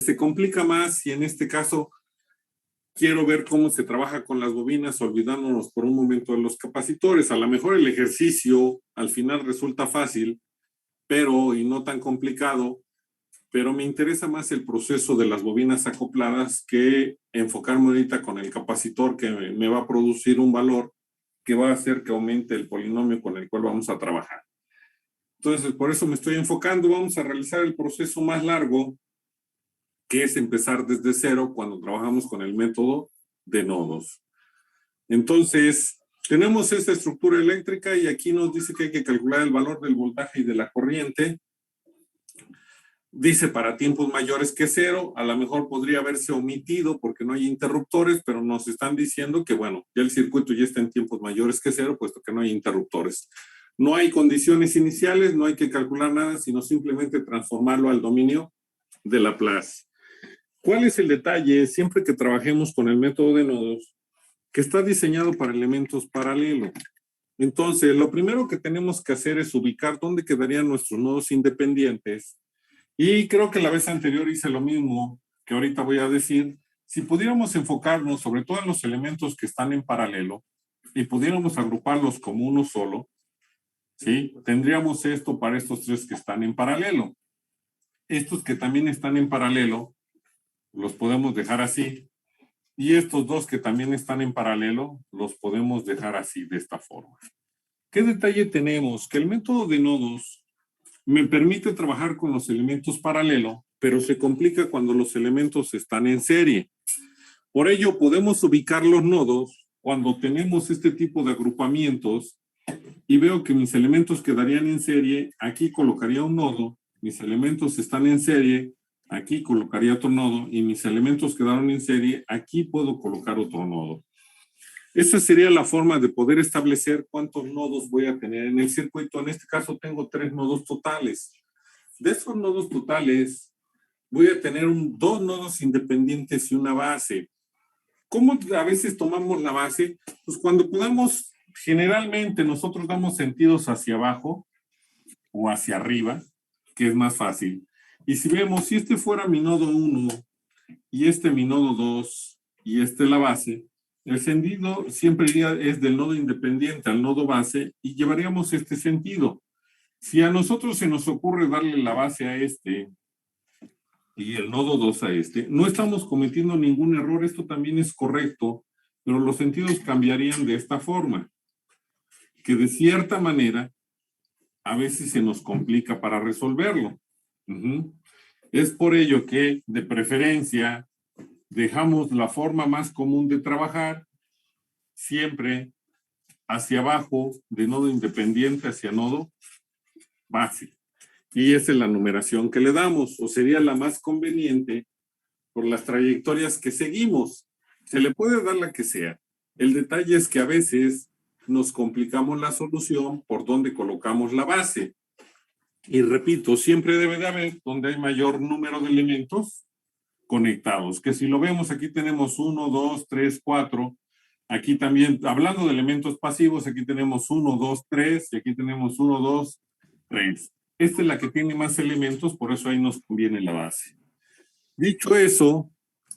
Se complica más y en este caso quiero ver cómo se trabaja con las bobinas, olvidándonos por un momento de los capacitores. A lo mejor el ejercicio al final resulta fácil, y no tan complicado, pero me interesa más el proceso de las bobinas acopladas que enfocarme ahorita con el capacitor que me va a producir un valor que va a hacer que aumente el polinomio con el cual vamos a trabajar. Entonces, por eso me estoy enfocando. Vamos a realizar el proceso más largo, que es empezar desde cero cuando trabajamos con el método de nodos. Entonces, tenemos esta estructura eléctrica y aquí nos dice que hay que calcular el valor del voltaje y de la corriente. Dice para tiempos mayores que cero, a lo mejor podría haberse omitido porque no hay interruptores, pero nos están diciendo que, bueno, ya el circuito ya está en tiempos mayores que cero, puesto que no hay interruptores. No hay condiciones iniciales, no hay que calcular nada, sino simplemente transformarlo al dominio de Laplace. ¿Cuál es el detalle? Siempre que trabajemos con el método de nodos, que está diseñado para elementos paralelos. Entonces, lo primero que tenemos que hacer es ubicar dónde quedarían nuestros nodos independientes. Y creo que la vez anterior hice lo mismo que ahorita voy a decir. Si pudiéramos enfocarnos sobre todo en los elementos que están en paralelo y pudiéramos agruparlos como uno solo, ¿sí? Tendríamos esto para estos tres que están en paralelo. Estos que también están en paralelo los podemos dejar así. Y estos dos que también están en paralelo los podemos dejar así, de esta forma. ¿Qué detalle tenemos? Que el método de nodos me permite trabajar con los elementos paralelo, pero se complica cuando los elementos están en serie. Por ello, podemos ubicar los nodos cuando tenemos este tipo de agrupamientos y veo que mis elementos quedarían en serie. Aquí colocaría un nodo, mis elementos están en serie, aquí colocaría otro nodo y mis elementos quedaron en serie, aquí puedo colocar otro nodo. Esa sería la forma de poder establecer cuántos nodos voy a tener en el circuito. En este caso tengo 3 nodos totales. De esos nodos totales voy a tener dos nodos independientes y una base. ¿Cómo a veces tomamos la base? Pues cuando podamos, generalmente nosotros damos sentidos hacia abajo o hacia arriba, que es más fácil. Y si vemos, si este fuera mi nodo 1 y este mi nodo 2 y este la base, el sentido siempre iría es del nodo independiente al nodo base y llevaríamos este sentido. Si a nosotros se nos ocurre darle la base a este y el nodo 2 a este, no estamos cometiendo ningún error, esto también es correcto, pero los sentidos cambiarían de esta forma, que de cierta manera a veces se nos complica para resolverlo. Es por ello que, de preferencia, dejamos la forma más común de trabajar siempre hacia abajo, de nodo independiente hacia nodo base. Y esa es la numeración que le damos, o sería la más conveniente por las trayectorias que seguimos. Se le puede dar la que sea. El detalle es que a veces nos complicamos la solución por donde colocamos la base. Y repito, siempre debe de haber donde hay mayor número de elementos conectados, que si lo vemos aquí tenemos 1, 2, 3, 4. Aquí también, hablando de elementos pasivos, aquí tenemos 1, 2, 3 y aquí tenemos 1, 2, 3. Esta es la que tiene más elementos, por eso ahí nos conviene la base. Dicho eso,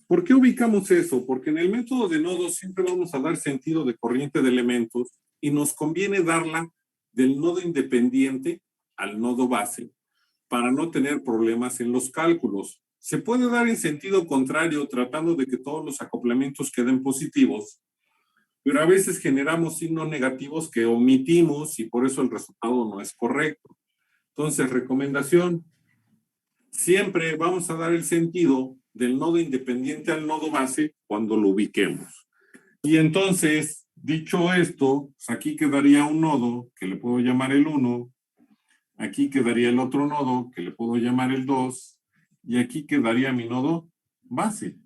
¿por qué ubicamos eso? Porque en el método de nodos siempre vamos a dar sentido de corriente de elementos y nos conviene darla del nodo independiente al nodo base para no tener problemas en los cálculos. Se puede dar en sentido contrario tratando de que todos los acoplamientos queden positivos, pero a veces generamos signos negativos que omitimos y por eso el resultado no es correcto. Entonces, recomendación, siempre vamos a dar el sentido del nodo independiente al nodo base cuando lo ubiquemos. Y entonces, dicho esto, pues aquí quedaría un nodo que le puedo llamar el 1, aquí quedaría el otro nodo que le puedo llamar el 2 y aquí quedaría mi nodo base.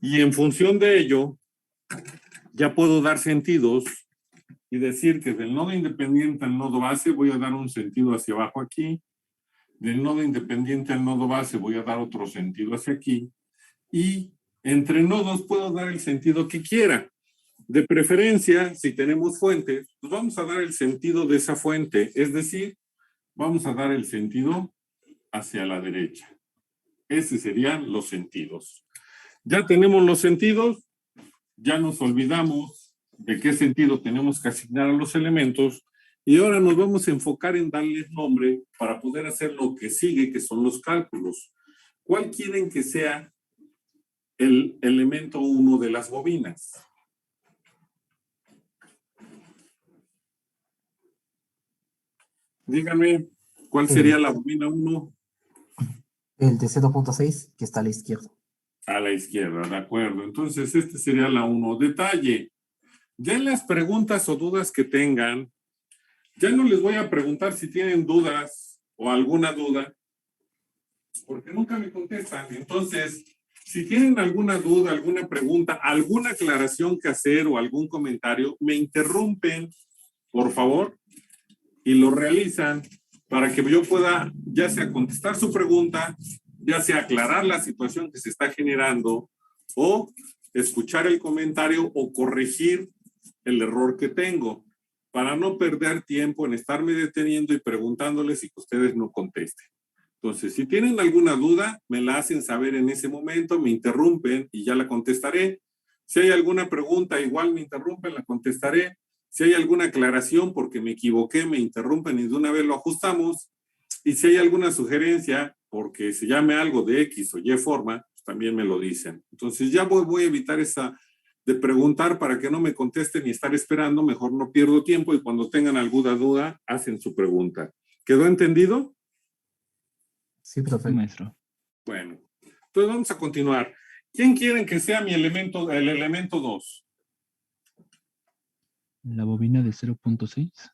Y en función de ello, ya puedo dar sentidos y decir que del nodo independiente al nodo base voy a dar un sentido hacia abajo aquí, del nodo independiente al nodo base voy a dar otro sentido hacia aquí, y entre nodos puedo dar el sentido que quiera. De preferencia, si tenemos fuentes, pues vamos a dar el sentido de esa fuente, es decir, vamos a dar el sentido hacia la derecha. Esos serían los sentidos. Ya tenemos los sentidos, ya nos olvidamos de qué sentido tenemos que asignar a los elementos y ahora nos vamos a enfocar en darles nombre para poder hacer lo que sigue, que son los cálculos. ¿Cuál quieren que sea el elemento 1 de las bobinas? Díganme, ¿cuál sería la bobina 1? El de 0.6, que está a la izquierda. A la izquierda, de acuerdo. Entonces, este sería la 1. Detalle. Ya en las preguntas o dudas que tengan, ya no les voy a preguntar si tienen dudas o alguna duda, porque nunca me contestan. Entonces, si tienen alguna duda, alguna pregunta, alguna aclaración que hacer o algún comentario, me interrumpen, por favor, y lo realizan para que yo pueda ya sea contestar su pregunta, ya sea aclarar la situación que se está generando o escuchar el comentario o corregir el error que tengo para no perder tiempo en estarme deteniendo y preguntándoles y que ustedes no contesten. Entonces, si tienen alguna duda, me la hacen saber en ese momento, me interrumpen y ya la contestaré. Si hay alguna pregunta, igual me interrumpen, la contestaré. Si hay alguna aclaración porque me equivoqué, me interrumpen y de una vez lo ajustamos. Y si hay alguna sugerencia porque se llame algo de X o Y forma, pues también me lo dicen. Entonces ya voy a evitar esa de preguntar para que no me contesten y estar esperando. Mejor no pierdo tiempo y cuando tengan alguna duda, hacen su pregunta. ¿Quedó entendido? Sí, profe. Maestro. Bueno, entonces vamos a continuar. ¿Quién quieren que sea mi elemento, el elemento 2? La bobina de 0.6.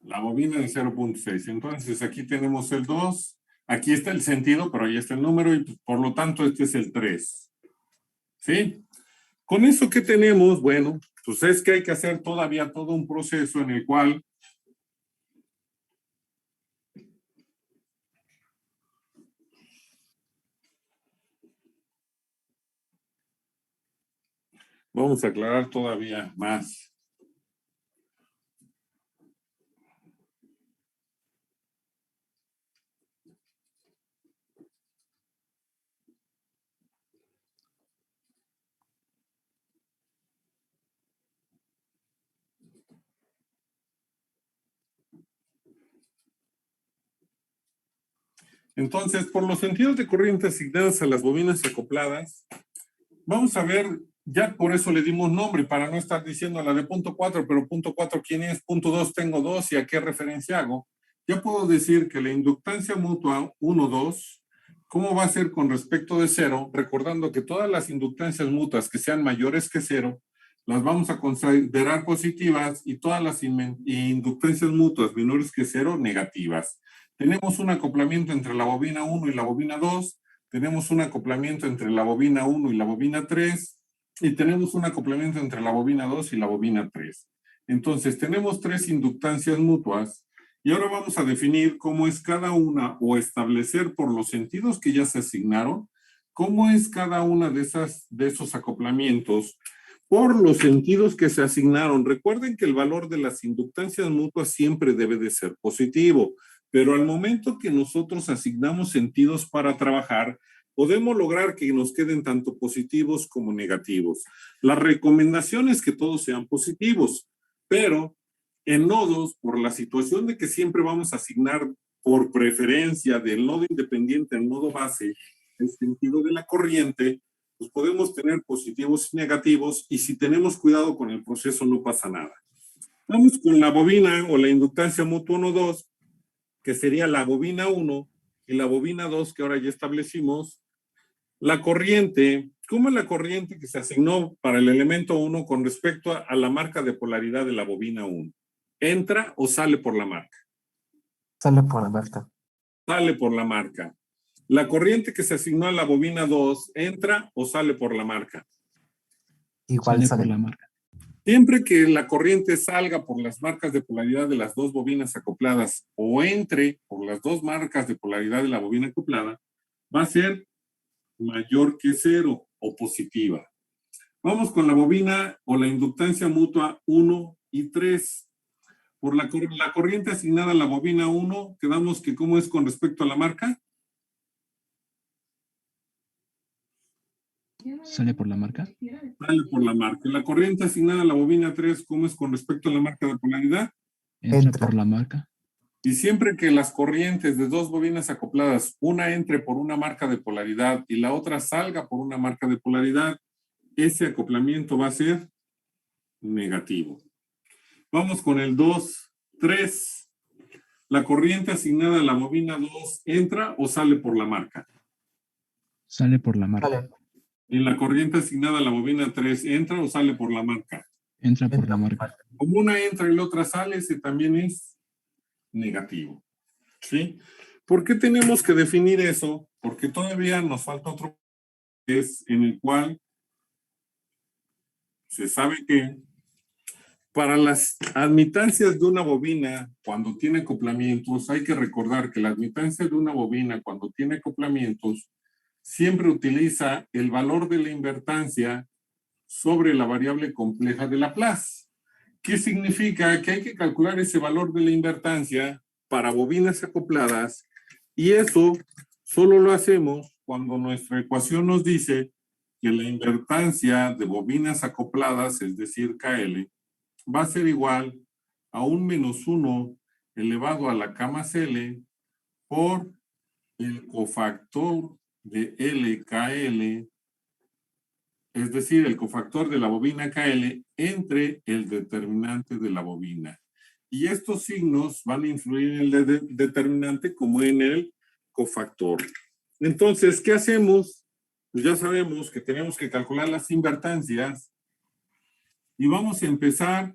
La bobina de 0.6. Entonces aquí tenemos el 2. Aquí está el sentido, pero ahí está el número y por lo tanto este es el 3. ¿Sí? Con eso, ¿qué tenemos? Bueno, pues es que hay que hacer todavía todo un proceso en el cual vamos a aclarar todavía más. Entonces, por los sentidos de corriente asignados a las bobinas acopladas, vamos a ver, ya por eso le dimos nombre, para no estar diciendo la de punto 4, pero punto 4, ¿quién es? Punto 2, tengo 2, ¿y a qué referencia hago? Ya puedo decir que la inductancia mutua 1, 2, ¿cómo va a ser con respecto de 0? Recordando que todas las inductancias mutuas que sean mayores que 0, las vamos a considerar positivas y todas las inductancias mutuas menores que 0, negativas. Tenemos un acoplamiento entre la bobina 1 y la bobina 2, tenemos un acoplamiento entre la bobina 1 y la bobina 3, y tenemos un acoplamiento entre la bobina 2 y la bobina 3. Entonces, tenemos 3 inductancias mutuas, y ahora vamos a definir cómo es cada una, o establecer por los sentidos que ya se asignaron, cómo es cada una de esos acoplamientos, por los sentidos que se asignaron. Recuerden que el valor de las inductancias mutuas siempre debe de ser positivo. Pero al momento que nosotros asignamos sentidos para trabajar, podemos lograr que nos queden tanto positivos como negativos. La recomendación es que todos sean positivos, pero en nodos, por la situación de que siempre vamos a asignar por preferencia del nodo independiente al nodo base, el sentido de la corriente, pues podemos tener positivos y negativos, y si tenemos cuidado con el proceso no pasa nada. Vamos con la bobina o la inductancia mutua 1-2, que sería la bobina 1 y la bobina 2 que ahora ya establecimos. La corriente, ¿cómo es la corriente que se asignó para el elemento 1 con respecto a la marca de polaridad de la bobina 1? ¿Entra o sale por la marca? Sale por la marca. Sale por la marca. La corriente que se asignó a la bobina 2, ¿entra o sale por la marca? Igual Sale sale. por la marca. Siempre que la corriente salga por las marcas de polaridad de las dos bobinas acopladas o entre por las dos marcas de polaridad de la bobina acoplada, va a ser mayor que 0 o positiva. Vamos con la bobina o la inductancia mutua 1 y 3. Por la corriente asignada a la bobina 1, quedamos que ¿cómo es con respecto a la marca? Sale por la marca. Sale por la marca. La corriente asignada a la bobina 3, ¿cómo es con respecto a la marca de polaridad? Entra por la marca. Y siempre que las corrientes de dos bobinas acopladas, una entre por una marca de polaridad y la otra salga por una marca de polaridad, ese acoplamiento va a ser negativo. Vamos con el 2, 3. La corriente asignada a la bobina 2 entra o sale por la marca. Sale por la marca. Sale. Y la corriente asignada a la bobina 3 entra o sale por la marca. Entra por la marca. Como una entra y la otra sale, ese también es negativo. ¿Sí? ¿Por qué tenemos que definir eso? Porque todavía nos falta otro es en el cual se sabe que para las admitancias de una bobina, cuando tiene acoplamientos, hay que recordar que la admitancia de una bobina, cuando tiene acoplamientos, siempre utiliza el valor de la invertancia sobre la variable compleja de Laplace. ¿Qué significa? Que hay que calcular ese valor de la invertancia para bobinas acopladas, y eso solo lo hacemos cuando nuestra ecuación nos dice que la invertancia de bobinas acopladas, es decir, KL, va a ser igual a un menos 1 elevado a la K más L por el cofactor de LKL, es decir, el cofactor de la bobina KL entre el determinante de la bobina. Y estos signos van a influir en el determinante como en el cofactor. Entonces, ¿qué hacemos? Pues ya sabemos que tenemos que calcular las invertancias y vamos a empezar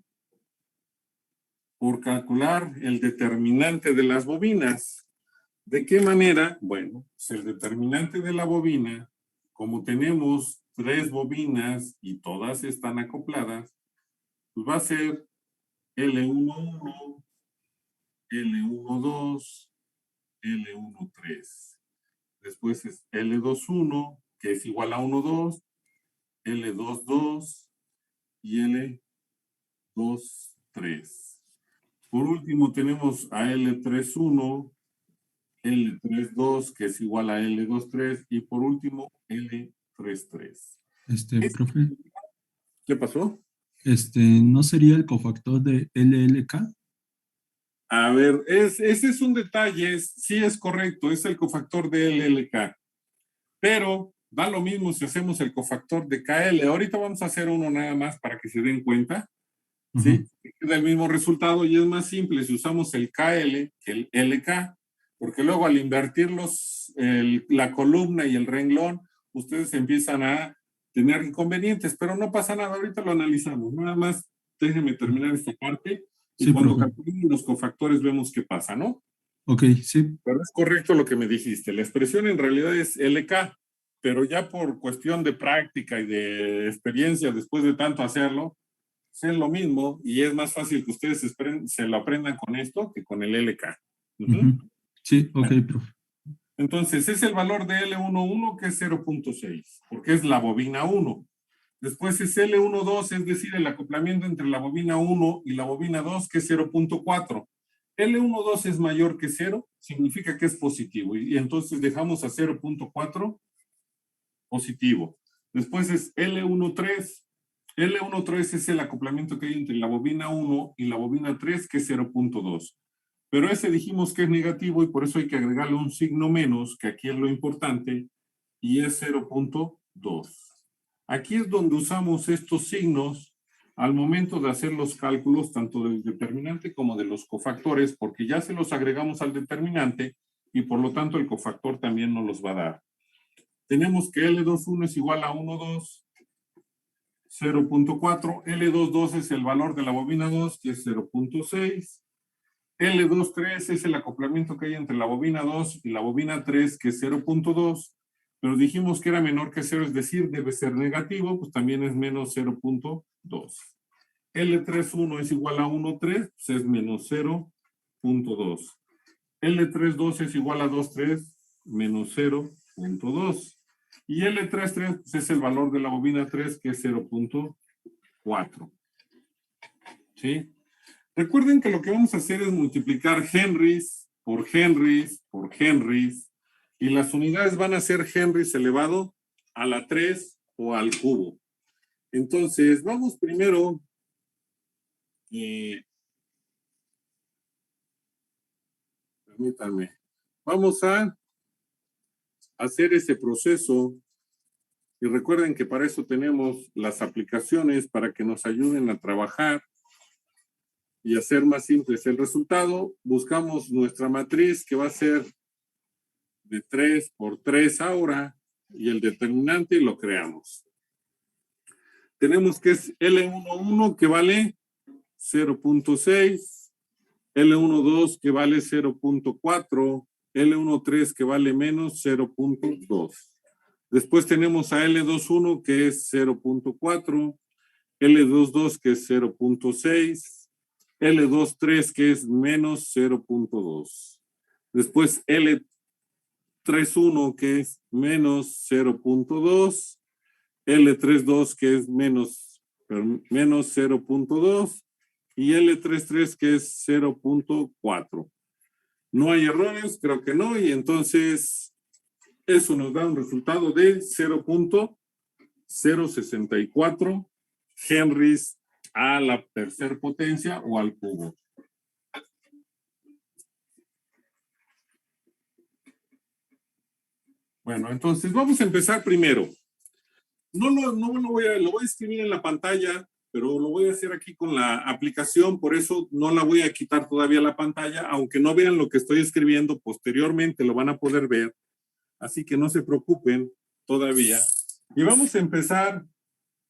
por calcular el determinante de las bobinas. ¿De qué manera? Bueno, pues el determinante de la bobina, como tenemos 3 bobinas y todas están acopladas, pues va a ser L11, L12, L13. Después es L21, que es igual a 12, L22 y L23. Por último tenemos a L31, L32, que es igual a L23, y por último L33. Profe, ¿Qué pasó? ¿no sería el cofactor de LLK? A ver, ese es un detalle, sí es correcto, es el cofactor de LLK, pero da lo mismo si hacemos el cofactor de KL. Ahorita vamos a hacer uno nada más para que se den cuenta, ¿sí? Da el mismo resultado y es más simple si usamos el KL que el LK, porque luego al invertir la columna y el renglón, ustedes empiezan a tener inconvenientes, pero no pasa nada, ahorita lo analizamos. Nada más déjenme terminar esta parte y Sí, cuando profe. calculemos los cofactores vemos qué pasa, ¿no? Ok, sí. Pero es correcto lo que me dijiste, la expresión en realidad es LK, pero ya por cuestión de práctica y de experiencia después de tanto hacerlo, es lo mismo y es más fácil que ustedes se lo aprendan con esto que con el LK. Sí, ok, profe. Entonces, es el valor de L11 que es 0.6, porque es la bobina 1. Después es L12, es decir, el acoplamiento entre la bobina 1 y la bobina 2, que es 0.4. L12 es mayor que 0, significa que es positivo, y entonces dejamos a 0.4 positivo. Después es L13. L13 es el acoplamiento que hay entre la bobina 1 y la bobina 3, que es 0.2. Pero ese dijimos que es negativo y por eso hay que agregarle un signo menos, que aquí es lo importante, y es 0.2. Aquí es donde usamos estos signos al momento de hacer los cálculos tanto del determinante como de los cofactores, porque ya se los agregamos al determinante y por lo tanto el cofactor también nos los va a dar. Tenemos que L21 es igual a 1,2, 0.4, L22 es el valor de la bobina 2, que es 0.6, L23 es el acoplamiento que hay entre la bobina 2 y la bobina 3, que es 0.2, pero dijimos que era menor que 0, es decir, debe ser negativo, pues también es menos 0.2. L31 es igual a 1,3, pues es menos 0.2. L32 es igual a 2,3, menos 0.2. Y L33 pues es el valor de la bobina 3, que es 0.4. ¿Sí? Recuerden que lo que vamos a hacer es multiplicar henries por henries por henries, y las unidades van a ser henries elevado a la 3 o al cubo. Entonces, vamos primero permítanme. Vamos a hacer ese proceso y recuerden que para eso tenemos las aplicaciones para que nos ayuden a trabajar y hacer más simples el resultado. Buscamos nuestra matriz que va a ser de 3 por 3 ahora y el determinante lo creamos. Tenemos que es L11 que vale 0.6, L12 que vale 0.4, L13 que vale menos 0.2. Después tenemos a L21 que es 0.4, L22 que es 0.6, L23 que es menos 0.2. Después L31 que es menos 0.2, L32 que es menos 0.2 y L33 que es 0.4. No hay errores, creo que no, y entonces eso nos da un resultado de 0.064 henrys a la tercera potencia o al cubo. Bueno, entonces vamos a empezar primero. Lo voy a escribir en la pantalla, pero lo voy a hacer aquí con la aplicación, por eso no la voy a quitar todavía la pantalla, aunque no vean lo que estoy escribiendo, posteriormente lo van a poder ver, así que no se preocupen todavía. Y vamos a empezar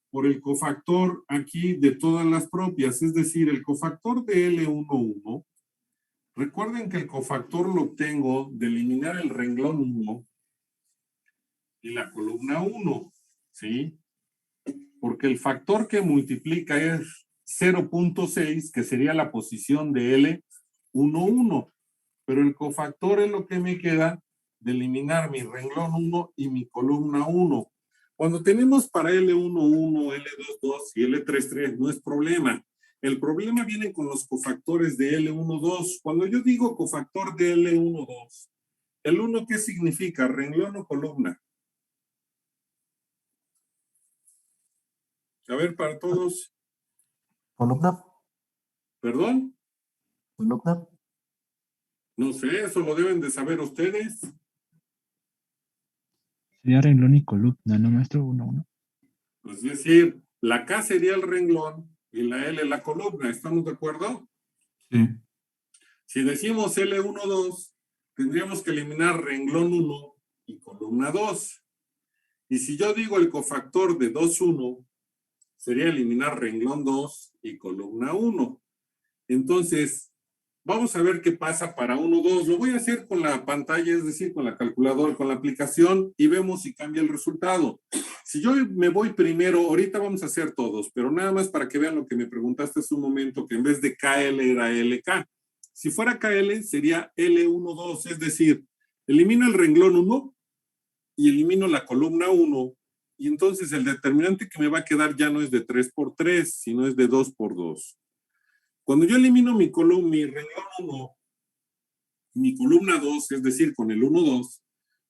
por el cofactor aquí de todas las propias, es decir, el cofactor de L11. Recuerden que el cofactor lo obtengo de eliminar el renglón 1 y la columna 1, ¿sí? Porque el factor que multiplica es 0.6, que sería la posición de L11. Pero el cofactor es lo que me queda de eliminar mi renglón 1 y mi columna 1. Cuando tenemos para L11, L22 y L33 no es problema. El problema viene con los cofactores de L12. Cuando yo digo cofactor de L12, ¿el 1 qué significa? ¿Renglón o columna? A ver, para todos. ¿Columna? ¿Perdón? ¿Columna? No sé, eso lo deben de saber ustedes. Sería renglón y columna, ¿no, maestro? 1, 1. Es decir, la K sería el renglón y la L la columna. ¿Estamos de acuerdo? Sí. Si decimos L12, tendríamos que eliminar renglón 1 y columna 2. Y si yo digo el cofactor de 2,1, sería eliminar renglón 2 y columna 1. Entonces, vamos a ver qué pasa para 1,2. Lo voy a hacer con la pantalla, es decir, con la calculadora, con la aplicación, y vemos si cambia el resultado. Si yo me voy primero, ahorita vamos a hacer todos, pero nada más para que vean lo que me preguntaste hace un momento, que en vez de KL era LK. Si fuera KL, sería L12, es decir, elimino el renglón 1 y elimino la columna 1, y entonces el determinante que me va a quedar ya no es de 3 por 3, sino es de 2 por 2. Cuando yo elimino mi renglón 1, mi columna 2, es decir, con el 1,2,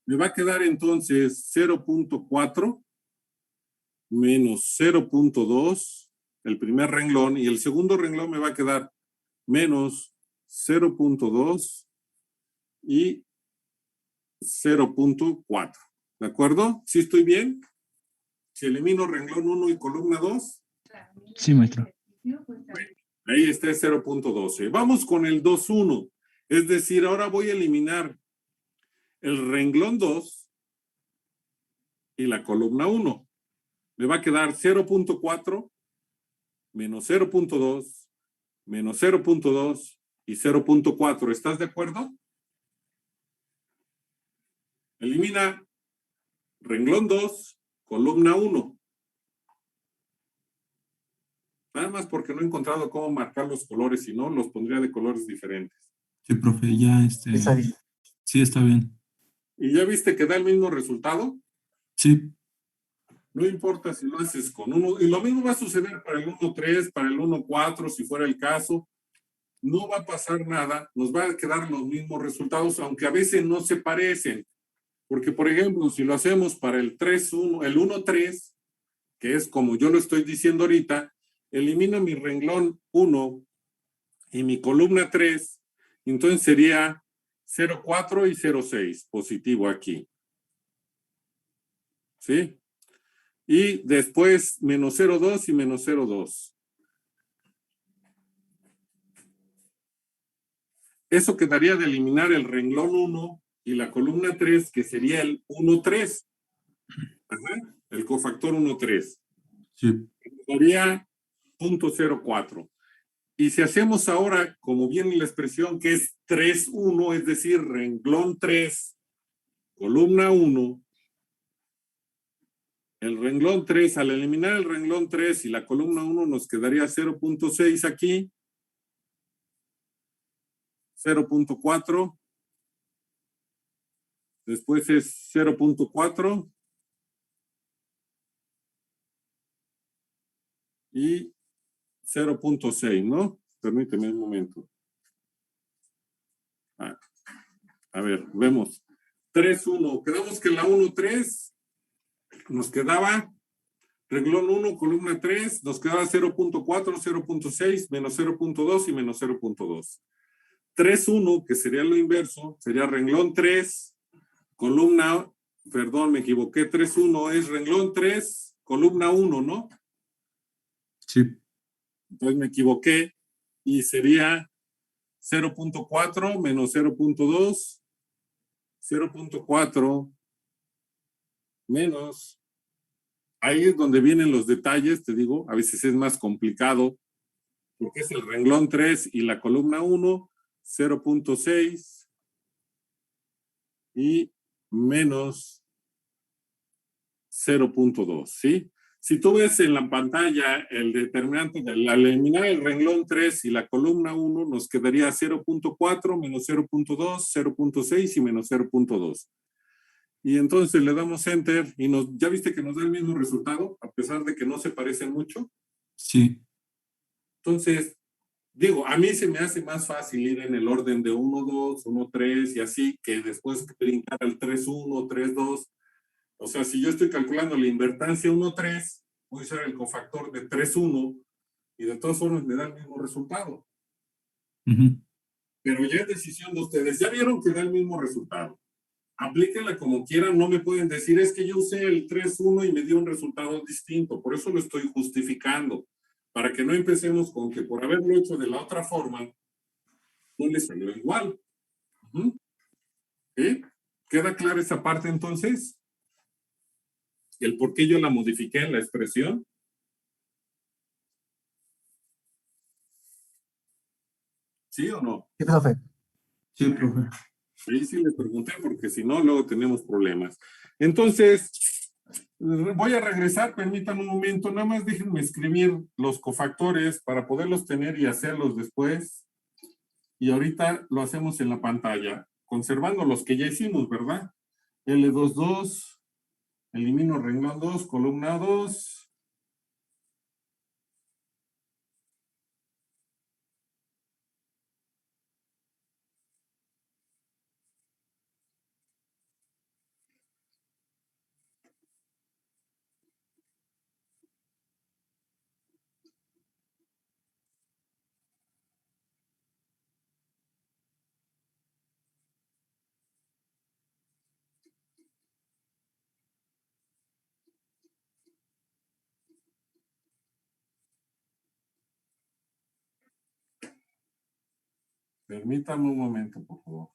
me va a quedar entonces 0.4 menos 0.2, el primer renglón, y el segundo renglón me va a quedar menos 0.2 y 0.4. ¿De acuerdo? ¿Sí estoy bien? Si elimino renglón 1 y columna 2. Sí, maestro. Ahí está el 0.12. Vamos con el 2,1. Es decir, ahora voy a eliminar el renglón 2 y la columna 1. Me va a quedar 0.4 menos 0.2 menos 0.2 y 0.4. ¿Estás de acuerdo? Elimina renglón 2, columna 1. Nada más porque no he encontrado cómo marcar los colores, si no, los pondría de colores diferentes. Sí, profe, ya Está bien. sí está bien. ¿Y ya viste que da el mismo resultado? Sí, No importa si lo haces con 1, y lo mismo va a suceder para el 1.3, para el 1.4, si fuera el caso. No va a pasar nada, nos va a quedar los mismos resultados, aunque a veces no se parecen. Porque, por ejemplo, si lo hacemos para el 3.1, el 1.3, que es como yo lo estoy diciendo ahorita, elimino mi renglón 1 y mi columna 3, entonces sería 0,4 y 0,6 positivo aquí. ¿Sí? Y después menos 0,2 y menos 0,2. Eso quedaría de eliminar el renglón 1 y la columna 3, que sería el 1,3. El cofactor 1,3. Sí. Sería 0,04. Y si hacemos ahora, como viene la expresión, que es 3,1, es decir, renglón 3, columna 1, el renglón 3, al eliminar el renglón 3 y la columna 1, nos quedaría 0,6 aquí, 0,4, después es 0,4 y 0,6, ¿no? Permíteme un momento. A ver, vemos. 3,1. Quedamos que la 1,3 nos quedaba renglón 1, columna 3, nos quedaba 0,4, 0,6, menos 0,2 y menos 0,2. 3,1, que sería lo inverso, sería renglón 3, columna, perdón, me equivoqué, 3,1 es renglón 3, columna 1, ¿no? Sí. Entonces me equivoqué y sería 0,4 menos 0,2, 0,4 menos. Ahí es donde vienen los detalles, te digo, a veces es más complicado, porque es el renglón 3 y la columna 1, 0,6 y menos 0,2, ¿sí? Si tú ves en la pantalla el determinante, al eliminar el renglón 3 y la columna 1, nos quedaría 0,4 menos 0,2, 0,6 y menos 0,2. Y entonces le damos Enter y ya viste que nos da el mismo resultado, a pesar de que no se parecen mucho. Sí. Entonces, digo, a mí se me hace más fácil ir en el orden de 1, 2, 1, 3 y así, que después brincar al 3, 1, 3, 2. O sea, si yo estoy calculando la invertancia 1, 3, voy a usar el cofactor de 3, 1 y de todas formas me da el mismo resultado. Pero ya es decisión de ustedes. Ya vieron que da el mismo resultado. Aplíquenla como quieran, no me pueden decir, es que yo usé el 3-1 y me dio un resultado distinto, por eso lo estoy justificando, para que no empecemos con que por haberlo hecho de la otra forma, no le salió igual. ¿Sí? ¿Queda clara esa parte entonces? ¿El por qué yo la modifiqué en la expresión? ¿Sí o no? Sí, profe. Sí, profe. Ahí sí les pregunté, porque si no, luego tenemos problemas. Entonces, voy a regresar, permítanme un momento, nada más déjenme escribir los cofactores para poderlos tener y hacerlos después. Y ahorita lo hacemos en la pantalla, conservando los que ya hicimos, ¿verdad? L22, elimino renglón 2, columna 2. Permítame un momento, por favor.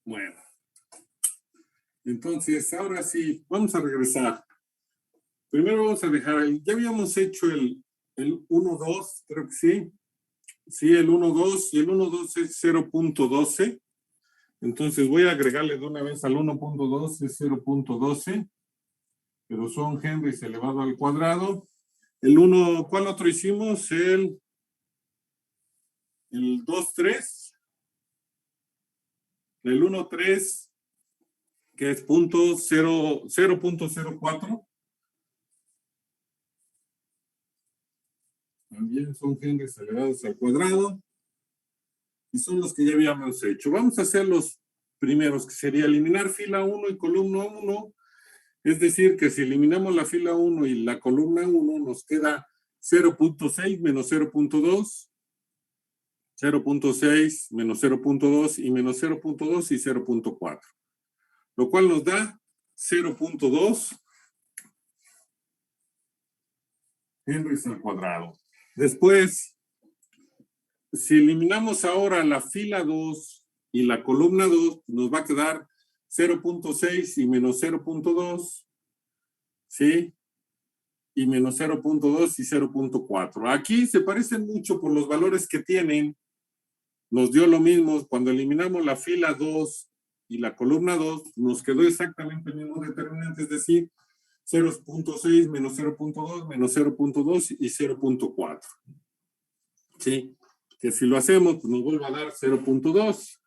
Bueno. Entonces, ahora sí, vamos a regresar. Primero vamos a dejar, ya habíamos hecho el 1,2, creo que sí. Sí, el 1,2 y el 1,2 es 0.12. Entonces voy a agregarle de una vez al 1.2, es 0.12, pero son henrys elevado al cuadrado. El 1, ¿cuál otro hicimos? El 2,3. El 1,3, que es 0.04. También son henrys elevados al cuadrado. Y son los que ya habíamos hecho. Vamos a hacer los primeros, que sería eliminar fila 1 y columna 1. Es decir, que si eliminamos la fila 1 y la columna 1, nos queda 0.6 menos 0.2, 0.6 menos 0.2 y menos 0.2 y 0.4. Lo cual nos da 0.2 henrys al cuadrado. Después, si eliminamos ahora la fila 2 y la columna 2, nos va a quedar 0.6 y menos 0.2, ¿sí? Y menos 0.2 y 0.4. Aquí se parecen mucho por los valores que tienen. Nos dio lo mismo. Cuando eliminamos la fila 2 y la columna 2, nos quedó exactamente el mismo determinante, es decir, 0.6 menos 0.2 menos 0.2 y 0.4. ¿Sí? Que si lo hacemos, pues nos vuelve a dar 0.2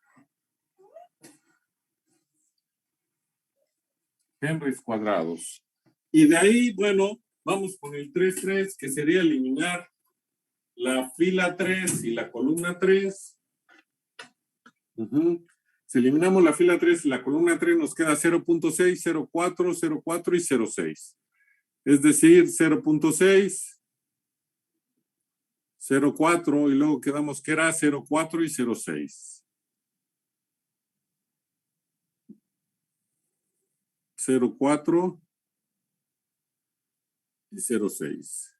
henrys cuadrados. Y de ahí, bueno, vamos con el 3,3, que sería eliminar la fila 3 y la columna 3. Si eliminamos la fila 3 y la columna 3, nos queda 0.6, 0.4, 0.4 y 0.6. Es decir, 0.6, 0.4 y luego quedamos que era 0.4 y 0.6. 0.4 y 0.6.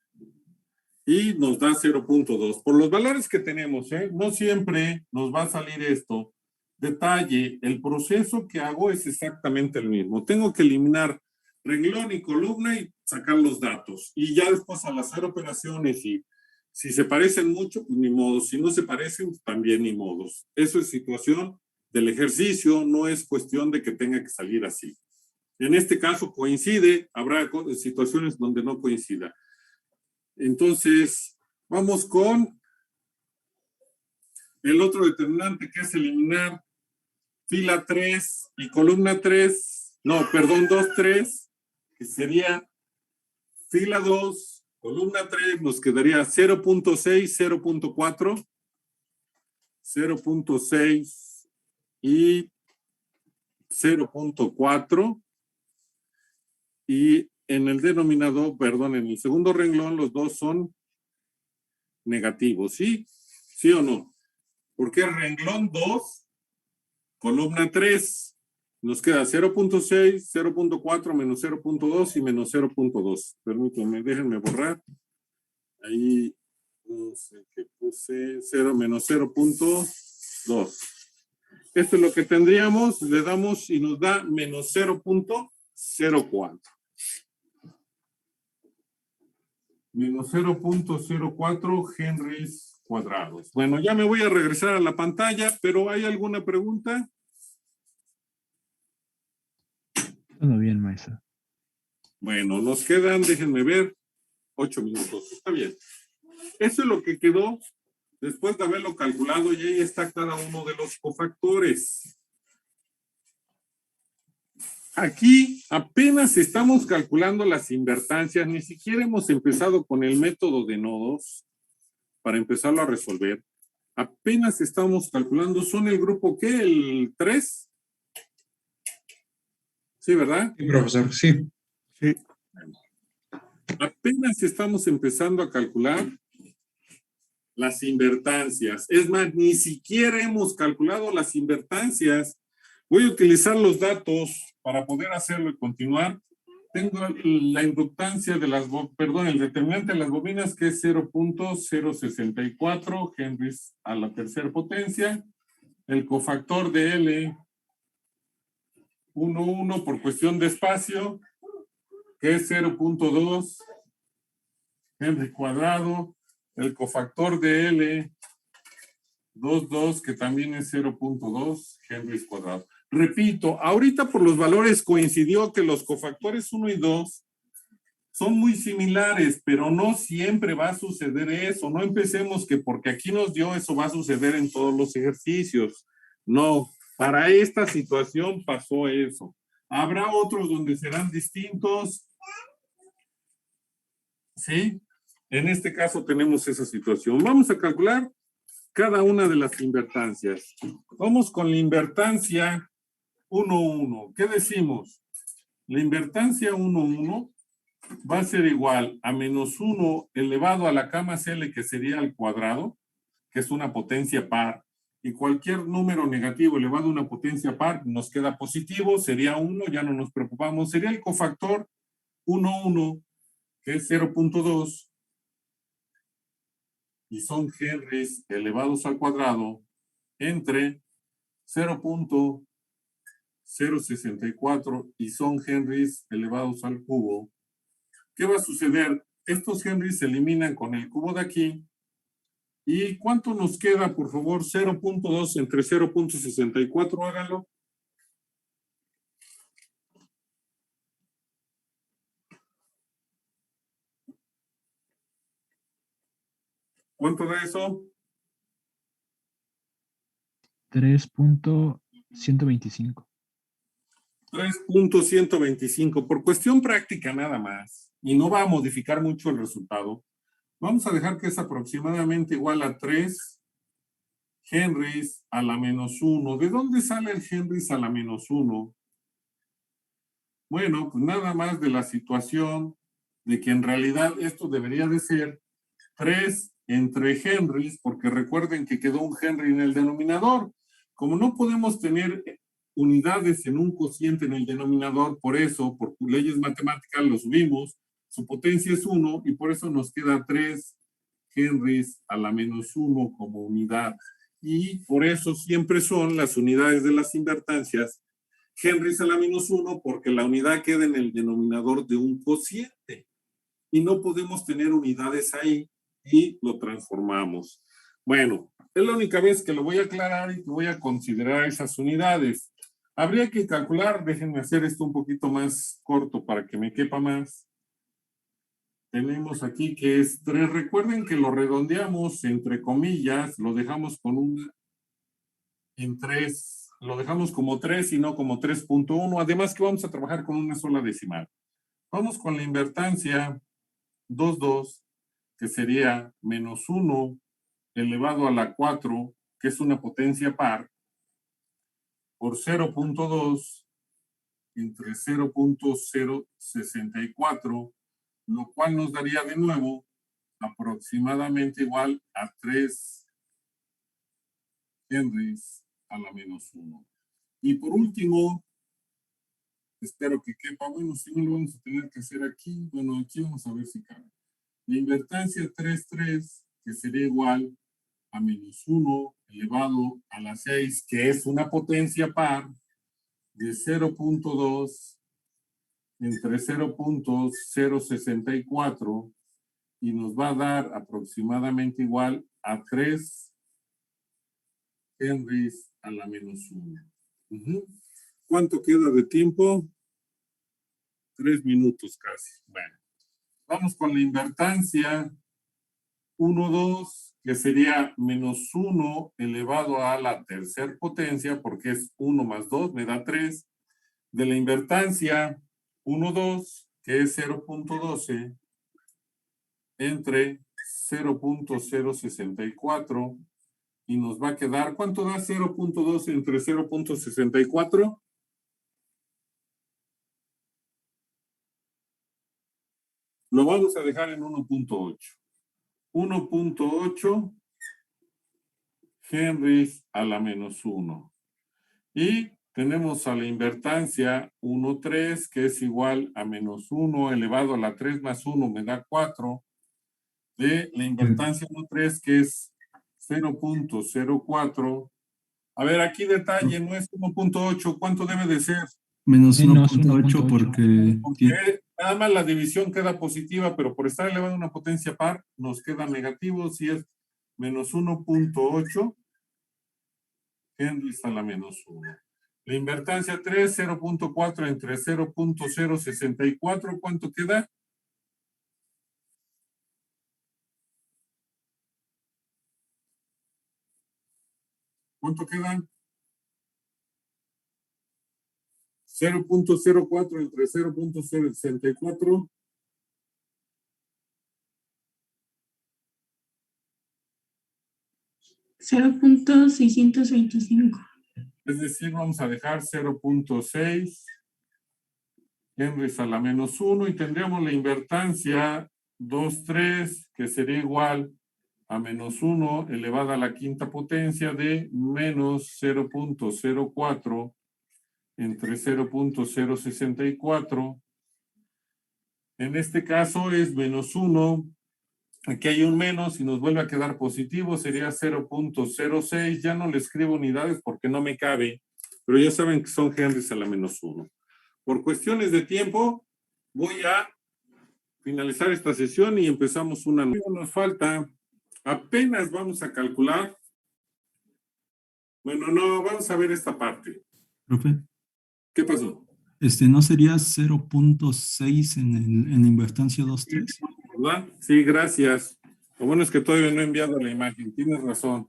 Y nos da 0.2. Por los valores que tenemos, no siempre nos va a salir esto. Detalle, el proceso que hago es exactamente el mismo. Tengo que eliminar renglón y columna y sacar los datos. Y ya después al hacer operaciones y si se parecen mucho, pues ni modo. Si no se parecen, pues también ni modos. Eso es situación del ejercicio, no es cuestión de que tenga que salir así. En este caso coincide, habrá situaciones donde no coincida. Entonces, vamos con el otro determinante, que es eliminar fila 3 y columna 3, no, perdón, 2,3, que sería fila 2, columna 3, nos quedaría 0.6, 0.4, 0.6 y 0.4. Y en el denominador, perdón, en el segundo renglón, los dos son negativos, ¿sí? ¿Sí o no? Porque renglón 2, columna 3, nos queda 0.6, 0.4, menos 0.2 y menos 0.2. Permítanme, déjenme borrar. Ahí, no sé qué puse, 0 menos 0.2. Esto es lo que tendríamos, le damos y nos da menos 0.04. Menos 0.04 henrys cuadrados. Bueno, ya me voy a regresar a la pantalla, pero ¿hay alguna pregunta? Todo bien, maestro. Bueno, nos quedan, déjenme ver, 8 minutos. Está bien. Eso es lo que quedó después de haberlo calculado y ahí está cada uno de los cofactores. Aquí apenas estamos calculando las invertancias, ni siquiera hemos empezado con el método de nodos para empezarlo a resolver. Apenas estamos calculando, ¿son el grupo qué? ¿El 3? Sí, ¿verdad? Sí, profesor, sí. Sí. Apenas estamos empezando a calcular las invertancias. Es más, ni siquiera hemos calculado las invertancias. Voy a utilizar los datos para poder hacerlo y continuar. Tengo la inductancia de las, perdón, el determinante de las bobinas, que es 0.064 henrys a la tercera potencia. El cofactor de L 1, 1 por cuestión de espacio, que es 0.2 Henry cuadrado, el cofactor de L, 2, 2, que también es 0.2 Henry cuadrado. Repito, ahorita por los valores coincidió que los cofactores 1 y 2 son muy similares, pero no siempre va a suceder eso. No empecemos que porque aquí nos dio eso va a suceder en todos los ejercicios. No, para esta situación pasó eso. Habrá otros donde serán distintos. ¿Sí? En este caso tenemos esa situación. Vamos a calcular cada una de las invertancias. Vamos con la invertancia 1, 1. ¿Qué decimos? La invertancia 1, 1 va a ser igual a menos 1 elevado a la cama L, que sería al cuadrado, que es una potencia par, y cualquier número negativo elevado a una potencia par nos queda positivo, sería 1, ya no nos preocupamos, sería el cofactor 1, 1, que es 0.2, y son henrys elevados al cuadrado, entre 0.064 y son henrys elevados al cubo. ¿Qué va a suceder? Estos henrys se eliminan con el cubo de aquí. ¿Y cuánto nos queda, por favor? 0.2 entre 0.64, háganlo. ¿Cuánto da eso? 3.125. 3.125. Por cuestión práctica nada más. Y no va a modificar mucho el resultado. Vamos a dejar que es aproximadamente igual a 3 henrys a la menos 1. ¿De dónde sale el henrys a la menos 1? Bueno, pues nada más de la situación de que en realidad esto debería de ser 3 entre henrys, porque recuerden que quedó un henry en el denominador. Como no podemos tener unidades en un cociente en el denominador, por eso, por leyes matemáticas, lo subimos. Su potencia es 1 y por eso nos queda 3 henrys a la menos 1 como unidad. Y por eso siempre son las unidades de las invertancias henrys a la menos 1, porque la unidad queda en el denominador de un cociente. Y no podemos tener unidades ahí y lo transformamos. Bueno, es la única vez que lo voy a aclarar y que voy a considerar esas unidades. Habría que calcular, déjenme hacer esto un poquito más corto para que me quepa más. Tenemos aquí que es 3. Recuerden que lo redondeamos entre comillas, lo dejamos con una en 3. Lo dejamos como 3 y no como 3.1. Además que vamos a trabajar con una sola decimal. Vamos con la invertancia 2, 2, que sería menos 1 elevado a la 4, que es una potencia par, por 0.2 entre 0.064, lo cual nos daría de nuevo aproximadamente igual a 3 henrys a la menos 1. Y por último, espero que quepa, bueno, si no lo vamos a tener que hacer aquí, bueno, aquí vamos a ver si cabe. La invertancia 3, 3, que sería igual a menos 1 elevado a la 6, que es una potencia par de 0.2 entre 0.064 y nos va a dar aproximadamente igual a 3 henrys a la menos 1. ¿Cuánto queda de tiempo? 3 minutos casi. Bueno, vamos con la invertancia 1, 2, que sería menos 1 elevado a la tercera potencia, porque es 1 más 2, me da 3. De la invertancia 1, 2, que es 0.12, entre 0.064, y nos va a quedar, ¿cuánto da 0.12 entre 0.64? Lo vamos a dejar en 1.8. 1.8 henrys a la menos 1. Y tenemos a la invertancia 1, 3, que es igual a menos 1 elevado a la 3 más 1 me da 4. De la invertancia 1, 3, que es 0.04. A ver, aquí detalle, no es 1.8. ¿Cuánto debe de ser? Menos Menos 1.8 1.8. porque Porque nada más la división queda positiva, pero por estar elevado a una potencia par, nos queda negativo si es menos 1.8 henries a la menos 1. La invertancia 3, 0.4 entre 0.064, ¿cuánto queda? ¿Cuánto quedan? 0.04 entre 0.064. 0.625. Es decir, vamos a dejar 0.6 henries a la menos 1 y tendríamos la invertancia 2,3 que sería igual a menos 1 elevada a la quinta potencia de menos 0.04 entre 0.064. En este caso es menos 1. Aquí hay un menos y nos vuelve a quedar positivo, sería 0.06. Ya no le escribo unidades porque no me cabe, pero ya saben que son henries a la menos 1. Por cuestiones de tiempo, voy a finalizar esta sesión y empezamos una nueva. Nos falta, apenas vamos a calcular. Bueno, no, vamos a ver esta parte. profe, ¿Qué pasó? ¿no sería 0.6 en la invertancia 2.3? ¿Verdad? Sí, gracias. Lo bueno es que todavía no he enviado la imagen. Tienes razón.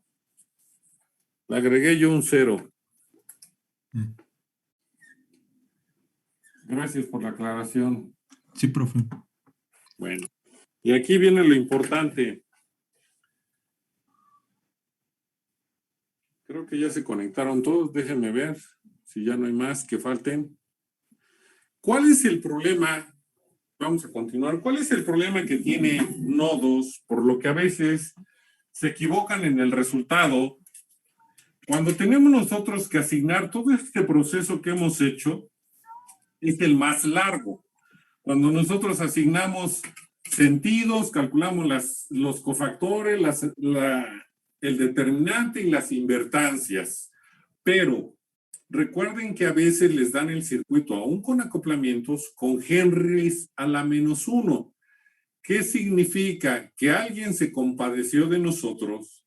Le agregué yo un 0. Gracias por la aclaración. Sí, profe. Bueno, y aquí viene lo importante. Creo que ya se conectaron todos. Déjenme ver si ya no hay más que falten. ¿Cuál es el problema? Vamos a continuar. ¿Cuál es el problema que tiene nodos, por lo que a veces se equivocan en el resultado? Cuando tenemos nosotros que asignar todo este proceso que hemos hecho, es el más largo. Cuando nosotros asignamos sentidos, calculamos los cofactores, el determinante y las invertancias. Pero recuerden que a veces les dan el circuito, aún con acoplamientos, con henries a la menos 1. ¿Qué significa? Que alguien se compadeció de nosotros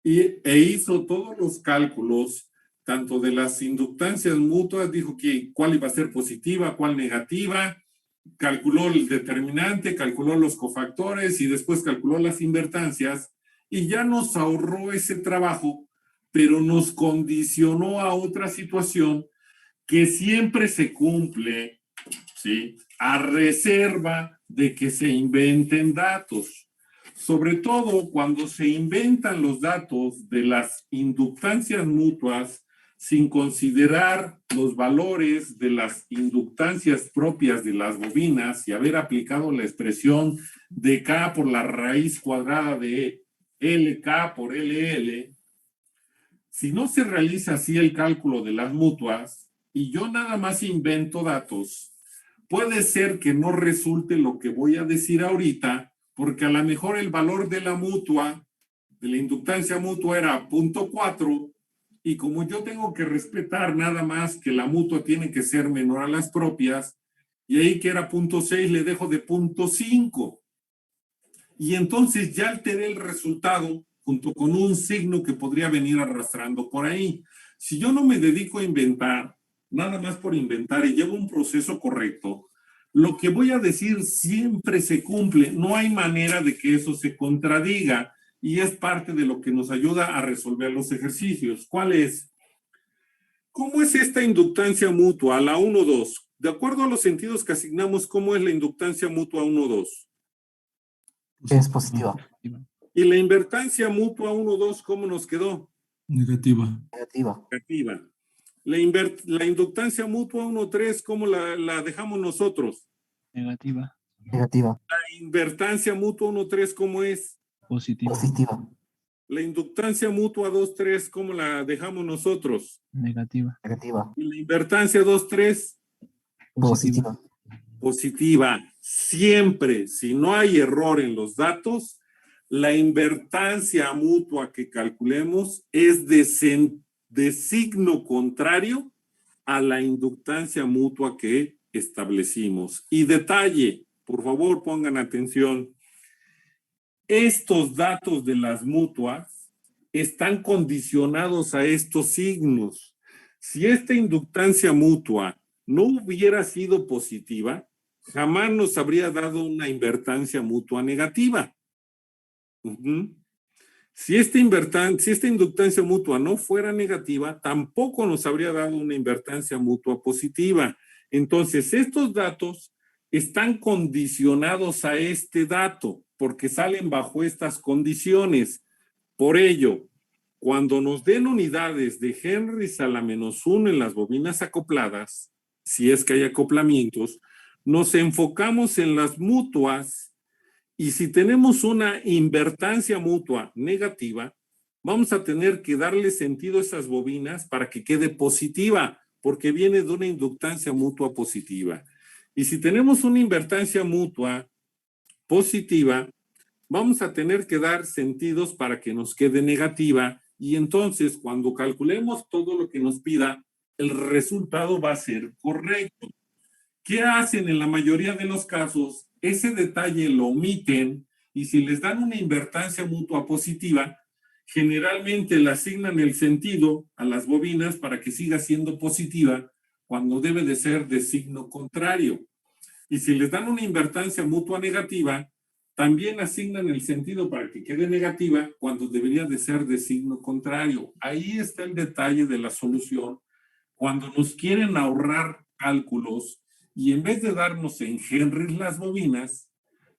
e hizo todos los cálculos, tanto de las inductancias mutuas, dijo que cuál iba a ser positiva, cuál negativa, calculó el determinante, calculó los cofactores y después calculó las invertancias y ya nos ahorró ese trabajo, pero nos condicionó a otra situación que siempre se cumple, ¿sí? A reserva de que se inventen datos. Sobre todo cuando se inventan los datos de las inductancias mutuas sin considerar los valores de las inductancias propias de las bobinas y haber aplicado la expresión de K por la raíz cuadrada de LK por LL. Si no se realiza así el cálculo de las mutuas y yo nada más invento datos, puede ser que no resulte lo que voy a decir ahorita, porque a lo mejor el valor de la mutua, de la inductancia mutua era 0.4 y como yo tengo que respetar nada más que la mutua tiene que ser menor a las propias y ahí que era 0.6 le dejo de 0.5 y entonces ya alteré el resultado junto con un signo que podría venir arrastrando por ahí. Si yo no me dedico a inventar, nada más por inventar y llevo un proceso correcto, lo que voy a decir siempre se cumple. No hay manera de que eso se contradiga y es parte de lo que nos ayuda a resolver los ejercicios. ¿Cuál es? ¿Cómo es esta inductancia mutua, la 1,2? De acuerdo a los sentidos que asignamos, ¿cómo es la inductancia mutua 1,2? Es positiva. Y la invertancia mutua 1,2, ¿cómo nos quedó? Negativa. Negativa. Negativa. La inductancia mutua 1,3, ¿cómo la dejamos nosotros? Negativa. Negativa. La invertancia mutua 1,3, ¿cómo es? Positiva. Positiva. La inductancia mutua 2,3, ¿cómo la dejamos nosotros? Negativa. Negativa. Y la invertancia 2,3, Positiva. positiva. Siempre, si no hay error en los datos, la invertancia mutua que calculemos es de signo contrario a la inductancia mutua que establecimos. Y detalle, por favor pongan atención, estos datos de las mutuas están condicionados a estos signos. Si esta inductancia mutua no hubiera sido positiva, jamás nos habría dado una invertancia mutua negativa. Si esta inductancia mutua no fuera negativa, tampoco nos habría dado una invertancia mutua positiva. Entonces, estos datos están condicionados a este dato, porque salen bajo estas condiciones. Por ello, cuando nos den unidades de Henrys a la -1 en las bobinas acopladas, si es que hay acoplamientos, nos enfocamos en las mutuas. Y si tenemos una invertancia mutua negativa, vamos a tener que darle sentido a esas bobinas para que quede positiva, porque viene de una inductancia mutua positiva. Y si tenemos una invertancia mutua positiva, vamos a tener que dar sentidos para que nos quede negativa. Y entonces, cuando calculemos todo lo que nos pida, el resultado va a ser correcto. ¿Qué hacen en la mayoría de los casos? Ese detalle lo omiten y si les dan una invertancia mutua positiva, generalmente le asignan el sentido a las bobinas para que siga siendo positiva cuando debe de ser de signo contrario. Y si les dan una invertancia mutua negativa, también asignan el sentido para que quede negativa cuando debería de ser de signo contrario. Ahí está el detalle de la solución. Cuando nos quieren ahorrar cálculos, y en vez de darnos en Henrys las bobinas,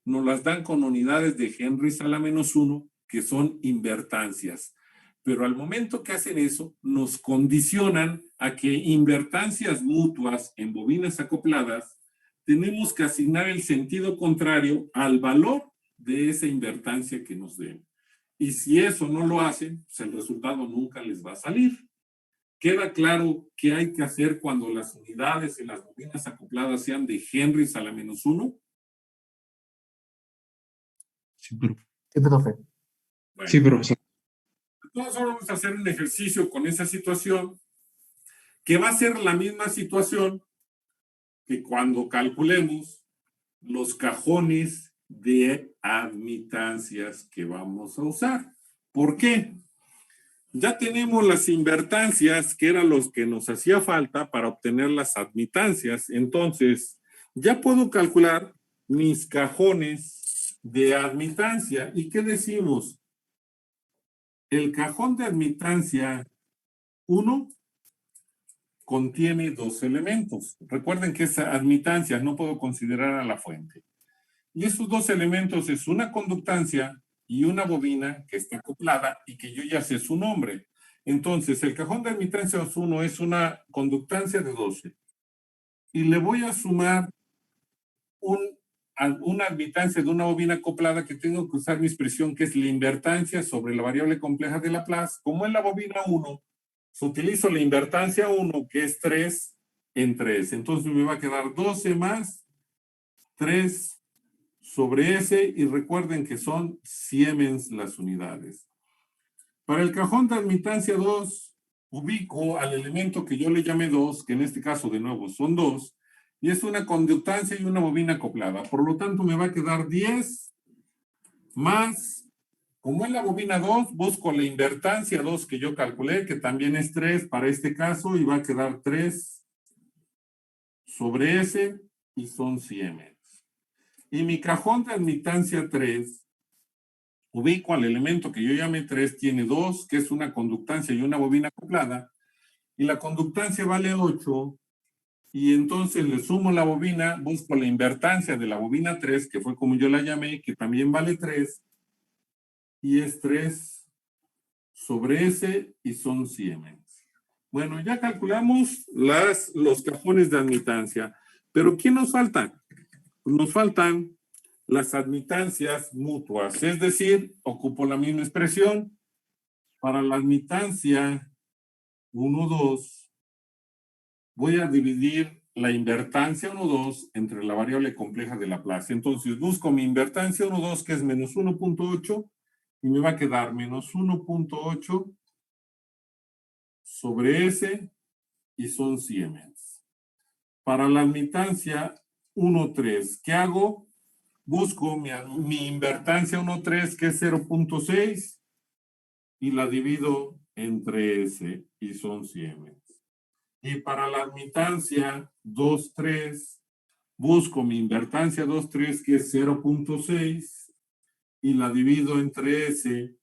nos las dan con unidades de Henrys a la -1, que son invertancias. Pero al momento que hacen eso, nos condicionan a que invertancias mutuas en bobinas acopladas, tenemos que asignar el sentido contrario al valor de esa invertancia que nos den. Y si eso no lo hacen, pues el resultado nunca les va a salir. ¿Queda claro qué hay que hacer cuando las unidades en las bobinas acopladas sean de Henrys a la -1? Sí, profe. Sí, profe. Bueno, Sí, profesor. entonces ahora vamos a hacer un ejercicio con esa situación, que va a ser la misma situación que cuando calculemos los cajones de admitancias que vamos a usar. ¿Por qué? Ya tenemos las invertancias, que eran los que nos hacía falta para obtener las admitancias. Entonces, ya puedo calcular mis cajones de admitancia. ¿Y qué decimos? El cajón de admitancia 1 contiene 2 elementos. Recuerden que esa admitancia no puedo considerar a la fuente. Y esos 2 elementos es una conductancia y una bobina que está acoplada y que yo ya sé su nombre. Entonces, el cajón de admitancia 1 es una conductancia de 12. Y le voy a sumar una admitancia de una bobina acoplada que tengo que usar mi expresión, que es la invertancia sobre la variable compleja de Laplace. Como en la bobina 1, utilizo la invertancia 1, que es 3 en 3. Entonces me va a quedar 12 más 3 sobre S, y recuerden que son Siemens las unidades. Para el cajón de admitancia 2, ubico al elemento que yo le llamé 2, que en este caso de nuevo son 2, y es una conductancia y una bobina acoplada. Por lo tanto, me va a quedar 10 más, como en la bobina 2, busco la invertancia 2 que yo calculé, que también es 3 para este caso, y va a quedar 3 sobre S, y son Siemens. Y mi cajón de admitancia 3, ubico al elemento que yo llamé 3, tiene 2, que es una conductancia y una bobina acoplada, y la conductancia vale 8, y entonces le sumo la bobina, busco la invertancia de la bobina 3, que fue como yo la llamé, que también vale 3, y es 3 sobre S, y son Siemens. Bueno, ya calculamos los cajones de admitancia, pero ¿qué nos falta? Nos faltan las admitancias mutuas, es decir, ocupo la misma expresión. Para la admitancia 1, 2, voy a dividir la invertancia 1, 2 entre la variable compleja de Laplace. Entonces busco mi invertancia 1, 2, que es menos 1.8, y me va a quedar menos 1.8 sobre S, y son Siemens. Para la admitancia 1,3, ¿qué hago? Busco mi invertancia 1,3, que es 0.6, y la divido entre S, y son Siemens. Y para la admitancia 2,3, busco mi invertancia 2,3, que es 0.6, y la divido entre S,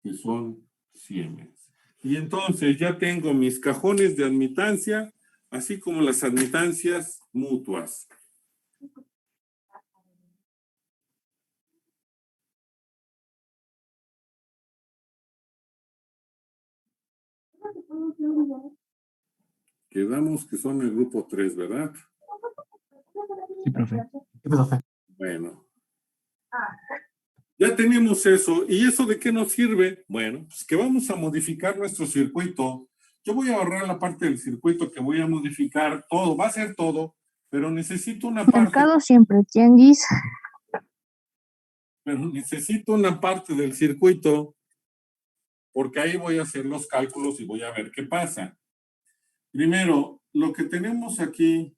que son Siemens. Y entonces ya tengo mis cajones de admitancia, así como las admitancias mutuas. Quedamos que son el grupo 3, ¿verdad? Sí, profe. Sí, profe. Bueno. Ya tenemos eso. ¿Y eso de qué nos sirve? Bueno, pues que vamos a modificar nuestro circuito. Yo voy a ahorrar la parte del circuito que voy a modificar. Todo, va a ser todo, pero necesito una parte. Mercado siempre tianguis. Pero necesito una parte del circuito porque ahí voy a hacer los cálculos y voy a ver qué pasa. Primero, lo que tenemos aquí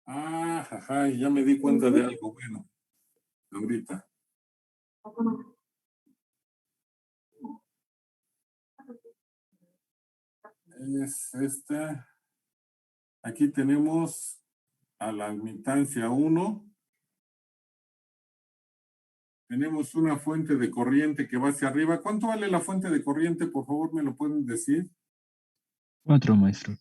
jaja, ya me di cuenta de algo bueno. Ahorita. Es esta. Aquí tenemos a la admitancia 1. Tenemos una fuente de corriente que va hacia arriba. ¿Cuánto vale la fuente de corriente? Por favor, ¿me lo pueden decir? 4, maestro.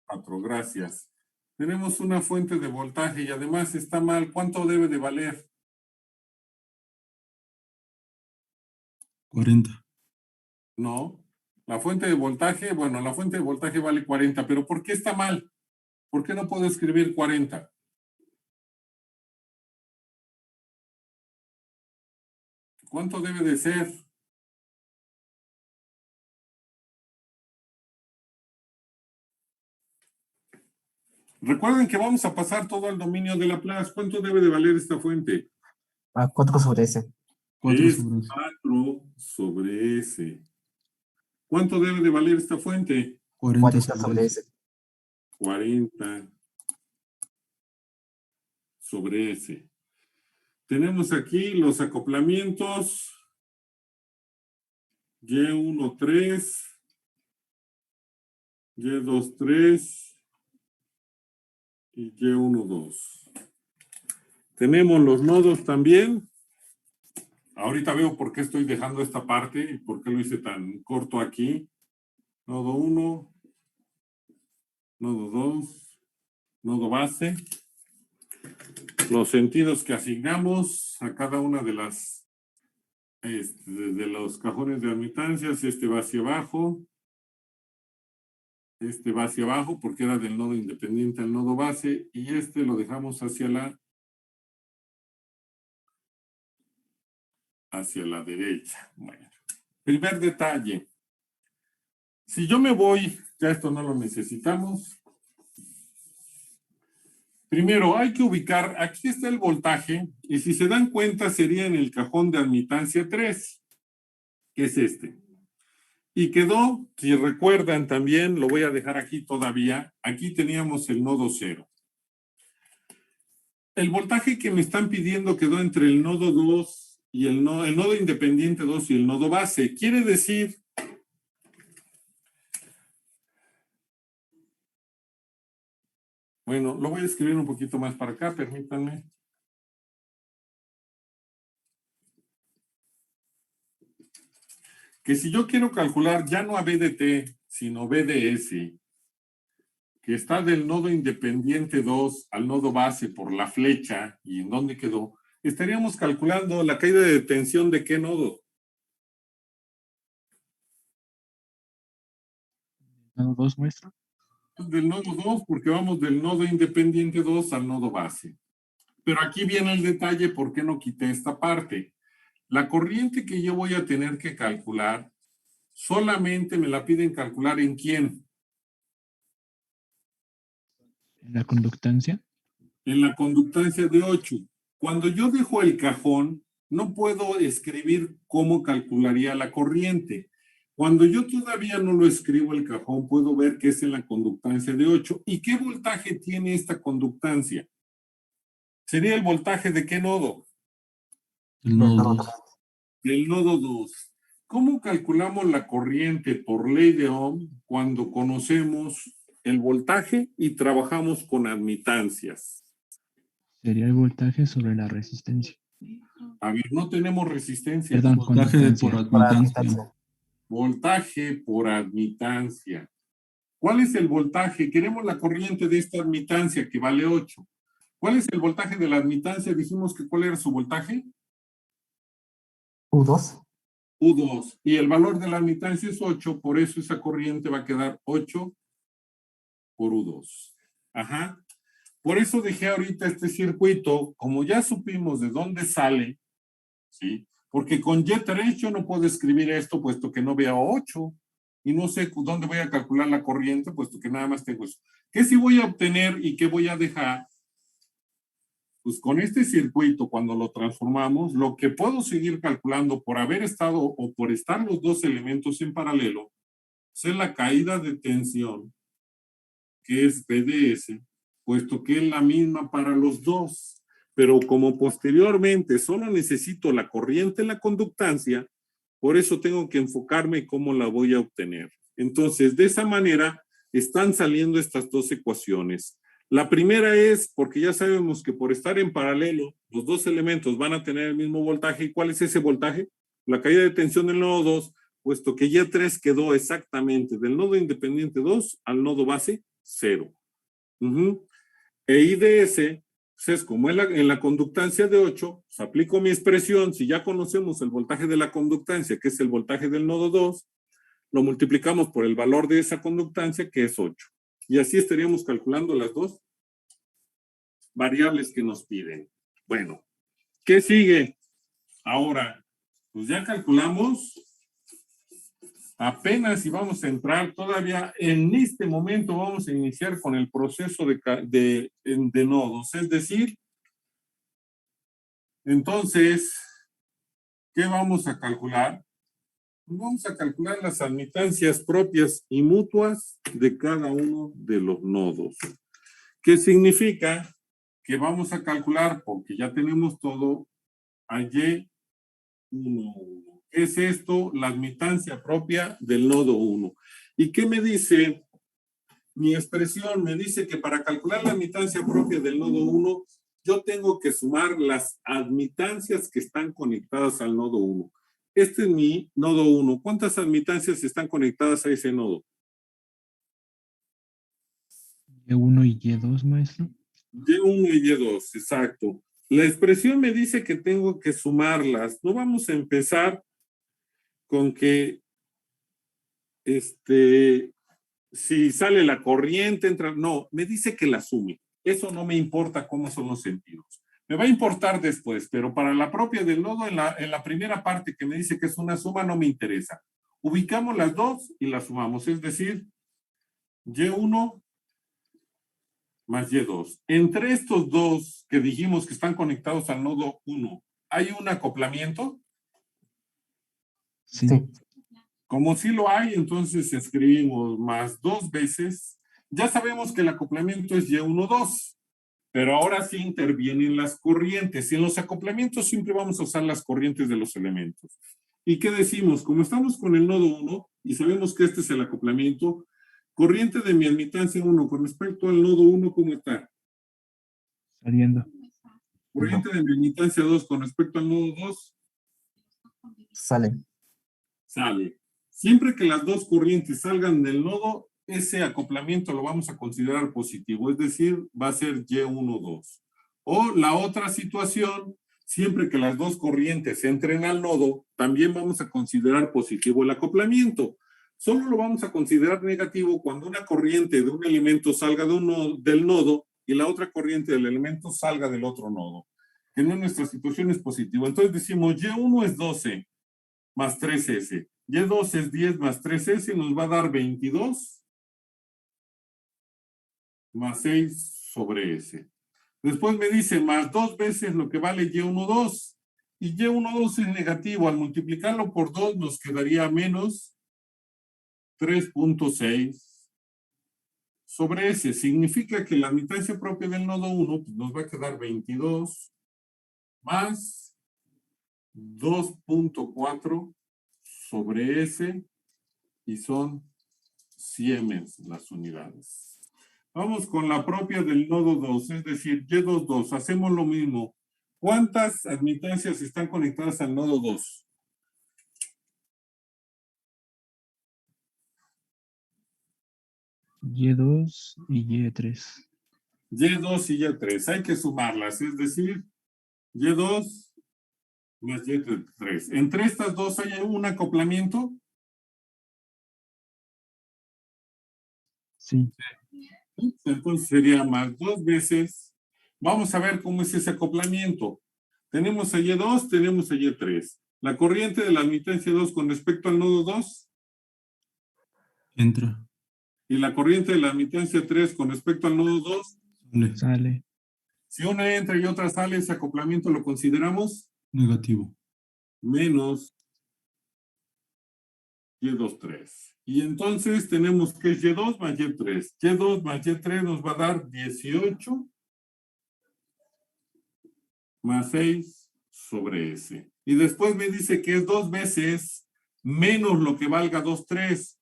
4, gracias. Tenemos una fuente de voltaje y además está mal. ¿Cuánto debe de valer? 40. No. La fuente de voltaje, bueno, la fuente de voltaje vale 40, pero ¿por qué está mal? ¿Por qué no puedo escribir 40? ¿Cuánto debe de ser? Recuerden que vamos a pasar todo al dominio de Laplace. ¿Cuánto debe de valer esta fuente? 4 sobre S. 4 Es sobre 4 sobre S. ¿Cuánto debe de valer esta fuente? 40 40 sobre sobre S. S. 40 sobre S. Tenemos aquí los acoplamientos Y13, Y23 y Y12. Tenemos los nodos también. Ahorita veo por qué estoy dejando esta parte y por qué lo hice tan corto aquí. Nodo 1, nodo 2, nodo base. Los sentidos que asignamos a cada una de las de los cajones de admitancias. Este va hacia abajo. Este va hacia abajo porque era del nodo independiente al nodo base. Y este lo dejamos hacia la derecha. Bueno, primer detalle. Si yo me voy, ya esto no lo necesitamos. Primero, hay que ubicar, aquí está el voltaje, y si se dan cuenta sería en el cajón de admitancia 3, que es este. Y quedó, si recuerdan también, lo voy a dejar aquí todavía, aquí teníamos el nodo 0. El voltaje que me están pidiendo quedó entre el nodo 2 y el nodo independiente 2 y el nodo base. Quiere decir bueno, lo voy a escribir un poquito más para acá, permítanme. Que si yo quiero calcular ya no a B de T, sino B de S, que está del nodo independiente 2 al nodo base por la flecha, ¿y en dónde quedó? Estaríamos calculando la caída de tensión de qué nodo. ¿Nodo 2, maestro? Del nodo 2, porque vamos del nodo independiente 2 al nodo base. Pero aquí viene el detalle, ¿por qué no quité esta parte? La corriente que yo voy a tener que calcular, solamente me la piden calcular ¿en quién? ¿En la conductancia? En la conductancia de 8. Cuando yo dejo el cajón, no puedo escribir cómo calcularía la corriente. Cuando yo todavía no lo escribo el cajón, puedo ver que es en la conductancia de 8. ¿Y qué voltaje tiene esta conductancia? ¿Sería el voltaje de qué nodo? El nodo 2. Del nodo 2. ¿Cómo calculamos la corriente por ley de Ohm cuando conocemos el voltaje y trabajamos con admitancias? Sería el voltaje sobre la resistencia. A ver, no tenemos resistencia. Perdón, Voltaje conductancia. por Para admitancia. admitancia. Voltaje por admitancia. ¿Cuál es el voltaje? Queremos la corriente de esta admitancia que vale 8. ¿Cuál es el voltaje de la admitancia? Dijimos que ¿cuál era su voltaje? U2. U2. Y el valor de la admitancia es 8, por eso esa corriente va a quedar 8 por U2. Ajá. Por eso dejé ahorita este circuito, como ya supimos de dónde sale, ¿sí? Porque con Y3 yo no puedo escribir esto puesto que no veo 8 y no sé dónde voy a calcular la corriente puesto que nada más tengo eso. ¿Qué sí voy a obtener y qué voy a dejar? Pues con este circuito, cuando lo transformamos, lo que puedo seguir calculando por haber estado o por estar los dos elementos en paralelo, es la caída de tensión, que es PDS, puesto que es la misma para los dos. Pero como posteriormente solo necesito la corriente en la conductancia, por eso tengo que enfocarme cómo la voy a obtener. Entonces, de esa manera, están saliendo estas dos ecuaciones. La primera es, porque ya sabemos que por estar en paralelo, los dos elementos van a tener el mismo voltaje. ¿Y cuál es ese voltaje? La caída de tensión del nodo 2, puesto que Y3 quedó exactamente del nodo independiente 2 al nodo base 0. E IDS, pues es como en la conductancia de 8, pues aplico mi expresión. Si ya conocemos el voltaje de la conductancia, que es el voltaje del nodo 2, lo multiplicamos por el valor de esa conductancia, que es 8. Y así estaríamos calculando las dos variables que nos piden. Bueno, ¿qué sigue? Ahora, pues ya calculamos apenas y vamos a entrar todavía en este momento, vamos a iniciar con el proceso de nodos. Es decir, entonces, ¿qué vamos a calcular? Vamos a calcular las admitancias propias y mutuas de cada uno de los nodos. ¿Qué significa? Que vamos a calcular, porque ya tenemos todo, a Y1. ¿Qué es esto? La admitancia propia del nodo 1. ¿Y qué me dice mi expresión? Me dice que para calcular la admitancia propia del nodo 1, yo tengo que sumar las admitancias que están conectadas al nodo 1. Este es mi nodo 1. ¿Cuántas admitancias están conectadas a ese nodo? Y1 y Y2, maestro. Y1 y Y2, exacto. La expresión me dice que tengo que sumarlas. No vamos a empezar con que si sale la corriente, entra. No, me dice que la sume. Eso no me importa cómo son los sentidos. Me va a importar después, pero para la propia del nodo, en la primera parte que me dice que es una suma, no me interesa. Ubicamos las dos y las sumamos, es decir, Y1 más Y2. Entre estos dos que dijimos que están conectados al nodo 1, ¿hay un acoplamiento? Sí. Sí. Como sí lo hay, entonces escribimos más 2 veces. Ya sabemos que el acoplamiento es Y1, 2, pero ahora sí intervienen las corrientes. Y en los acoplamientos siempre vamos a usar las corrientes de los elementos. ¿Y qué decimos? Como estamos con el nodo 1 y sabemos que este es el acoplamiento, corriente de mi admitancia 1 con respecto al nodo 1, ¿cómo está? Saliendo. Corriente de mi admitancia 2 con respecto al nodo 2, Sale. sale. Siempre que las dos corrientes salgan del nodo, ese acoplamiento lo vamos a considerar positivo, es decir, va a ser Y1, 2. O la otra situación, siempre que las dos corrientes entren al nodo, también vamos a considerar positivo el acoplamiento. Solo lo vamos a considerar negativo cuando una corriente de un elemento salga del nodo y la otra corriente del elemento salga del otro nodo. Que no en nuestra situación es positivo. Entonces decimos Y1 es 12 más 3S. Y2 es 10 más 3S, nos va a dar 22 más 6 sobre S. Después me dice más 2 veces lo que vale Y1, 2. y Y12 es negativo. Al multiplicarlo por 2 nos quedaría menos 3.6 sobre S. Significa que la admitancia propia del nodo 1 pues, nos va a quedar 22 más 2.4 sobre S y son siemens las unidades. Vamos con la propia del nodo 2, es decir, Y22. Hacemos lo mismo. ¿Cuántas admitancias están conectadas al nodo 2? Y2 y Y3. Y2 y Y3. Hay que sumarlas, es decir, Y2 más Y3. Entre estas dos hay un acoplamiento. Sí. Entonces sería más 2 veces. Vamos a ver cómo es ese acoplamiento. Tenemos a Y2, tenemos a Y3. La corriente de la admitancia 2 con respecto al nodo 2 Entra. y la corriente de la admitancia 3 con respecto al nodo 2. Sale. Sale. Si una entra y otra sale, ese acoplamiento lo consideramos Negativo. menos Y23. Y entonces tenemos que es Y2 más Y3. Y2 más Y3 nos va a dar 18 más 6 sobre S. Y después me dice que es 2 veces menos lo que valga 2,3.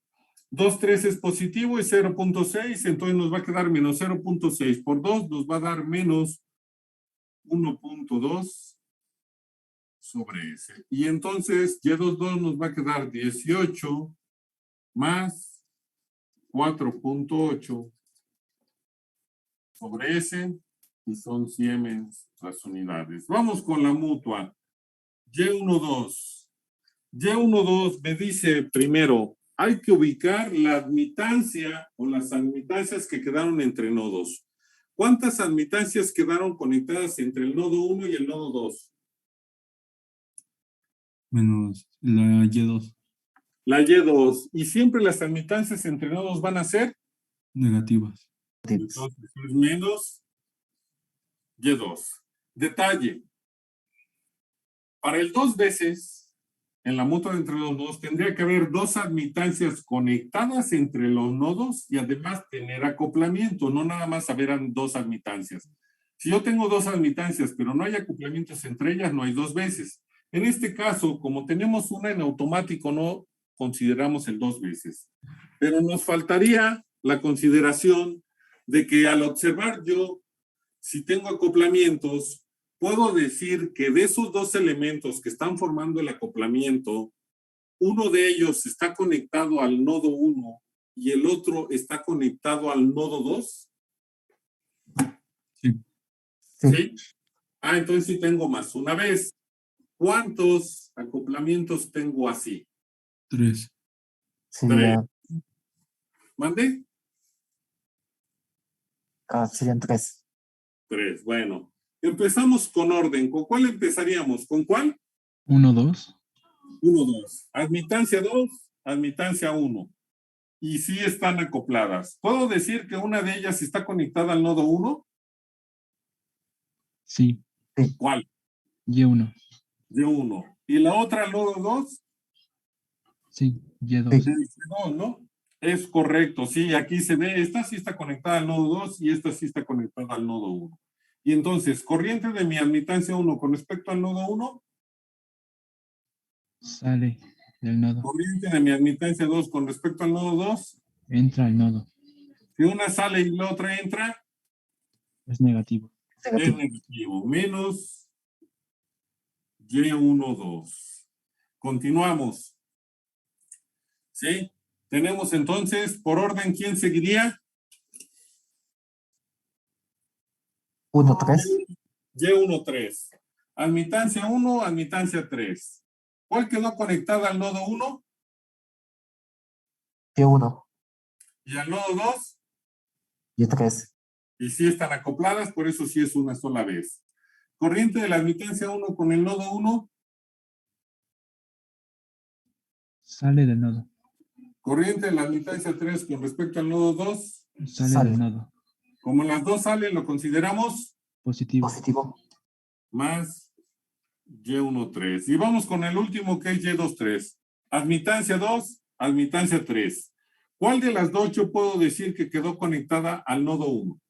2,3 es positivo y 0.6, entonces nos va a quedar menos 0.6 por 2, nos va a dar menos 1.2 sobre S. Y entonces Y22 nos va a quedar 18 más 4.8 sobre S y son siemens las unidades. Vamos con la mutua. Y12. Y12 me dice primero, hay que ubicar la admitancia o las admitancias que quedaron entre nodos. ¿Cuántas admitancias quedaron conectadas entre el nodo 1 y el nodo 2? Menos la Y2. La Y2. Y siempre las admitancias entre nodos van a ser Negativas. entonces es menos Y2. Detalle. Para el 2 veces, en la mutua entre los nodos, tendría que haber dos admitancias conectadas entre los nodos y además tener acoplamiento, no nada más haber dos admitancias. Si yo tengo dos admitancias, pero no hay acoplamientos entre ellas, no hay dos veces. En este caso, como tenemos una en automático, no consideramos el 2 veces. Pero nos faltaría la consideración de que al observar yo, si tengo acoplamientos, puedo decir que de esos dos elementos que están formando el acoplamiento, uno de ellos está conectado al nodo 1 y el otro está conectado al nodo 2. Sí. ¿Sí? Entonces sí tengo más una vez. ¿Cuántos acoplamientos tengo así? 3. Sería, ¿Mande? serían 3. 3. Bueno, empezamos con orden. ¿Con cuál empezaríamos? ¿Con cuál? 1, 2. 1, 2. Admitancia 2, admitancia 1. Y sí están acopladas. ¿Puedo decir que una de ellas está conectada al nodo 1? Sí. ¿Cuál? Y1. Y1. ¿Y la otra al nodo 2? Sí. Y2. No, ¿no? Es correcto, sí, aquí se ve, esta sí está conectada al nodo 2 y esta sí está conectada al nodo 1. Y entonces, corriente de mi admitancia 1 con respecto al nodo 1. Sale del nodo. Corriente de mi admitancia 2 con respecto al nodo 2. Entra al nodo. Si una sale y la otra entra, Es negativo. es negativo. Menos Y12. Continuamos. ¿Sí? Tenemos entonces, por orden, ¿quién seguiría? 1, 3. Y13. Admitancia 1, admitancia 3. ¿Cuál quedó conectada al nodo 1? Y1. ¿Y al nodo 2? Y3. Y sí están acopladas, por eso sí es una sola vez. Corriente de la admitancia 1 con el nodo 1. Sale del nodo. Corriente de la admitancia 3 con respecto al nodo 2. Sale del nodo. Como las dos salen, lo consideramos Positivo. Positivo. más Y vamos con el último que es Y23. Admitancia 2, admitancia 3. ¿Cuál de las dos yo puedo decir que quedó conectada al nodo 1?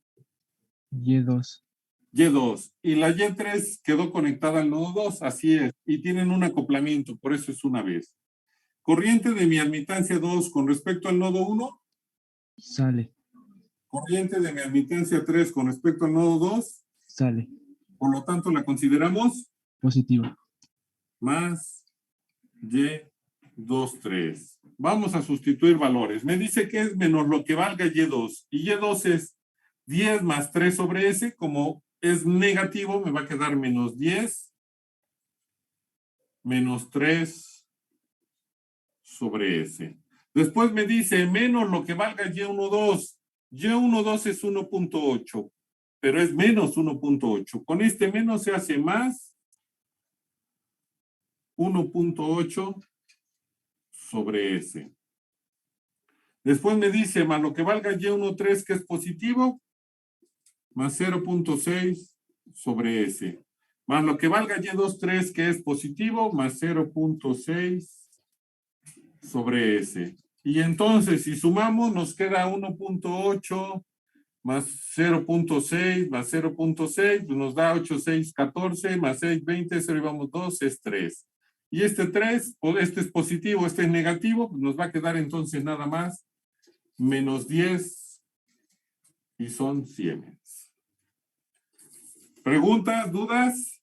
Y2. Y2. Y la Y3 quedó conectada al nodo 2, así es. Y tienen un acoplamiento, por eso es una vez. Corriente de mi admitancia 2 con respecto al nodo 1. Sale. Corriente de mi admitancia 3 con respecto al nodo 2. Sale. Por lo tanto, la consideramos Positivo. más Y23. Vamos a sustituir valores. Me dice que es menos lo que valga Y2. Y Y2 es 10 más 3 sobre S. Como es negativo, me va a quedar menos 10 menos 3 sobre S. Después me dice menos lo que valga Y12. Y12 es 1.8, pero es menos 1.8. Con este menos se hace más 1.8 sobre S. Después me dice más lo que valga Y13, que es positivo, más 0.6 sobre S. Más lo que valga Y23, que es positivo, más 0.6 sobre S. Y entonces, si sumamos, nos queda 1.8 más 0.6 más 0.6, pues nos da 8, 6, 14, más 6, 20, 0 y vamos 2, es 3. Y este 3, este es positivo, este es negativo, pues nos va a quedar entonces nada más menos 10 y son Siemens. ¿Preguntas, dudas?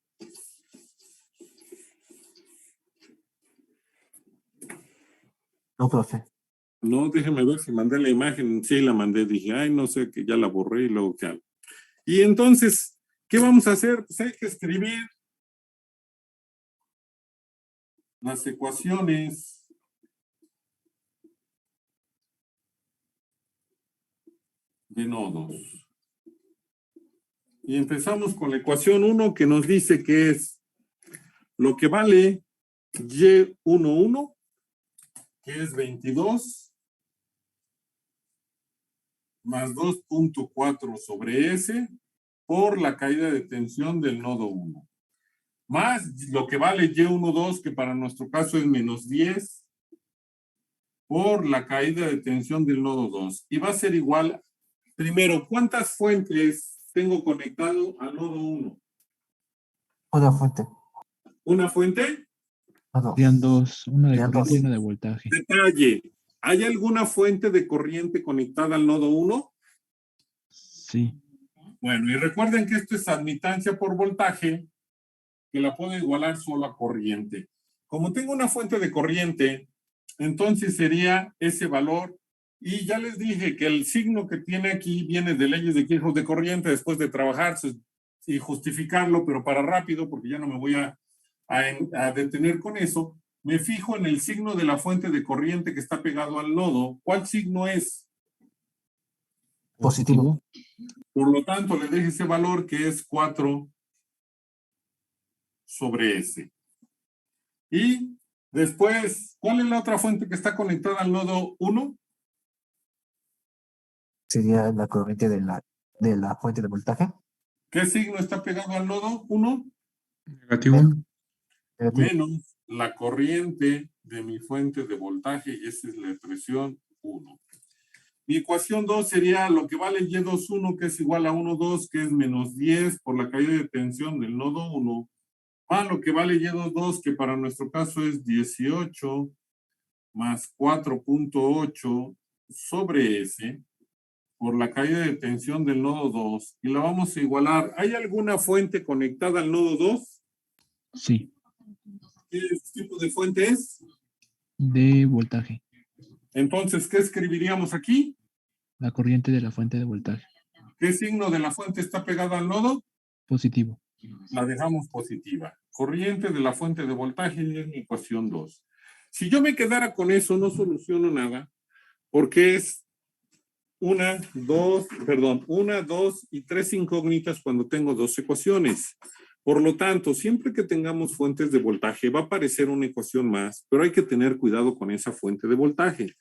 No, profe. No, déjeme ver si mandé la imagen. Sí, la mandé. Dije, ay, no sé, que ya la borré y luego qué hago. Y entonces, ¿qué vamos a hacer? Pues hay que escribir las ecuaciones de nodos. Y empezamos con la ecuación 1 que nos dice que es lo que vale Y11, que es 22, más 2.4 sobre S, por la caída de tensión del nodo 1. Más lo que vale Y12, que para nuestro caso es menos 10, por la caída de tensión del nodo 2. Y va a ser igual, primero, ¿cuántas fuentes tengo conectado al nodo 1? Una fuente. ¿Una fuente? No, no. Serían dos. Una de Serían corriente dos. y una de voltaje. Detalle. ¿Hay alguna fuente de corriente conectada al nodo 1? Sí. Bueno, y recuerden que esto es admitancia por voltaje, que la puedo igualar solo a corriente. Como tengo una fuente de corriente, entonces sería ese valor. Y ya les dije que el signo que tiene aquí viene de leyes de Kirchhoff de corriente después de trabajar y justificarlo, pero para rápido, porque ya no me voy a detener con eso. Me fijo en el signo de la fuente de corriente que está pegado al nodo. ¿Cuál signo es? Positivo. Por lo tanto, le dejo ese valor que es 4 sobre S. Y después, ¿cuál es la otra fuente que está conectada al nodo 1? Sería la corriente de la fuente de voltaje. ¿Qué signo está pegado al nodo 1? Negativo. Negativo. Menos la corriente de mi fuente de voltaje, y esa es la expresión 1. Mi ecuación 2 sería lo que vale Y21, que es igual a 1,2, que es menos 10 por la caída de tensión del nodo 1, más lo que vale Y22, que para nuestro caso es 18 más 4.8 sobre S, por la caída de tensión del nodo 2, y la vamos a igualar. ¿Hay alguna fuente conectada al nodo 2? Sí. ¿Qué tipo de fuente es? De voltaje. Entonces, ¿qué escribiríamos aquí? La corriente de la fuente de voltaje. ¿Qué signo de la fuente está pegada al nodo? Positivo. La dejamos positiva. Corriente de la fuente de voltaje en ecuación 2. Si yo me quedara con eso, no soluciono nada, porque es 1, 2 y 3 incógnitas cuando tengo dos ecuaciones. Por lo tanto, siempre que tengamos fuentes de voltaje, va a aparecer una ecuación más, pero hay que tener cuidado con esa fuente de voltaje.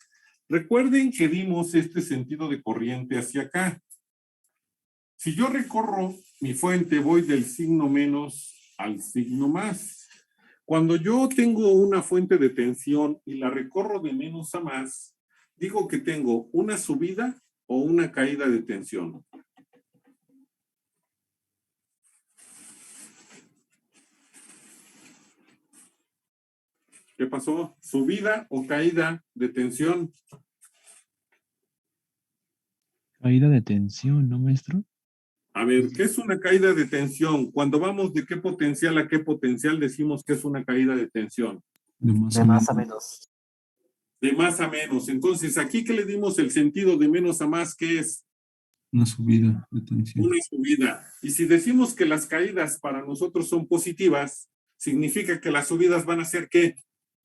Recuerden que dimos este sentido de corriente hacia acá. Si yo recorro mi fuente, voy del signo menos al signo más. Cuando yo tengo una fuente de tensión y la recorro de menos a más, digo que tengo una subida o una caída de tensión. ¿Qué pasó? ¿Subida o caída de tensión? Caída de tensión, ¿no, maestro? A ver, ¿qué es una caída de tensión? Cuando vamos de qué potencial a qué potencial decimos que es una caída de tensión. De más De a más a menos. menos. De más a menos. Entonces, aquí que le dimos el sentido de menos a más, ¿qué es? Una subida de tensión. Una subida. Y si decimos que las caídas para nosotros son positivas, significa que las subidas van a ser ¿qué?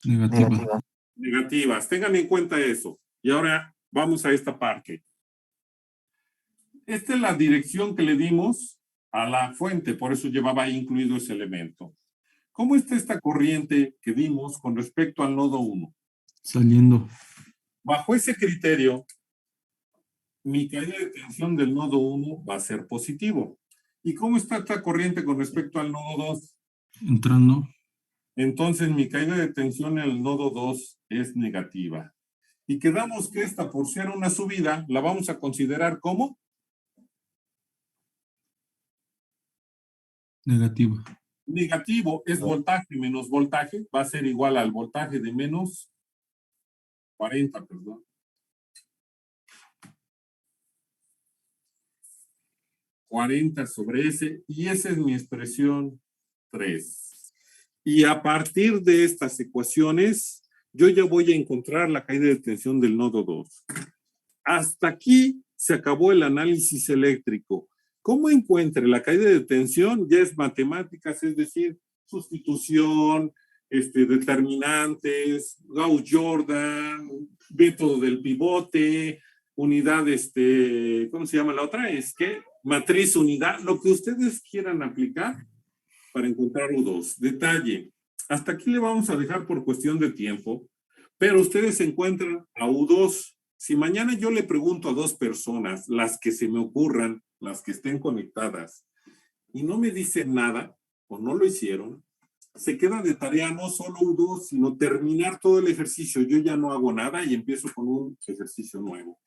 Negativa. Negativa. Negativas. Tengan en cuenta eso. Y ahora vamos a esta parte. Esta es la dirección que le dimos a la fuente, por eso llevaba ahí incluido ese elemento. ¿Cómo está esta corriente que dimos con respecto al nodo 1? Saliendo. Bajo ese criterio, mi caída de tensión del nodo 1 va a ser positivo. ¿Y cómo está esta corriente con respecto al nodo 2? Entrando. Entonces mi caída de tensión en el nodo 2 es negativa. Y quedamos que esta, por ser una subida, la vamos a considerar como Negativa. negativo. Es voltaje menos voltaje, va a ser igual al voltaje de menos 40, perdón. 40 sobre S, y esa es mi expresión 3. Y a partir de estas ecuaciones, yo ya voy a encontrar la caída de tensión del nodo 2. Hasta aquí se acabó el análisis eléctrico. ¿Cómo encuentre la caída de tensión? Ya es matemáticas, es decir, sustitución, determinantes, Gauss-Jordan, método del pivote, unidad, ¿cómo se llama la otra? Es que matriz unidad, lo que ustedes quieran aplicar para encontrar U2. Detalle, hasta aquí le vamos a dejar por cuestión de tiempo, pero ustedes encuentran a U2. Si mañana yo le pregunto a dos personas, las que se me ocurran, las que estén conectadas, y no me dicen nada, o no lo hicieron, se queda de tarea no solo U2, sino terminar todo el ejercicio. Yo ya no hago nada y empiezo con un ejercicio nuevo.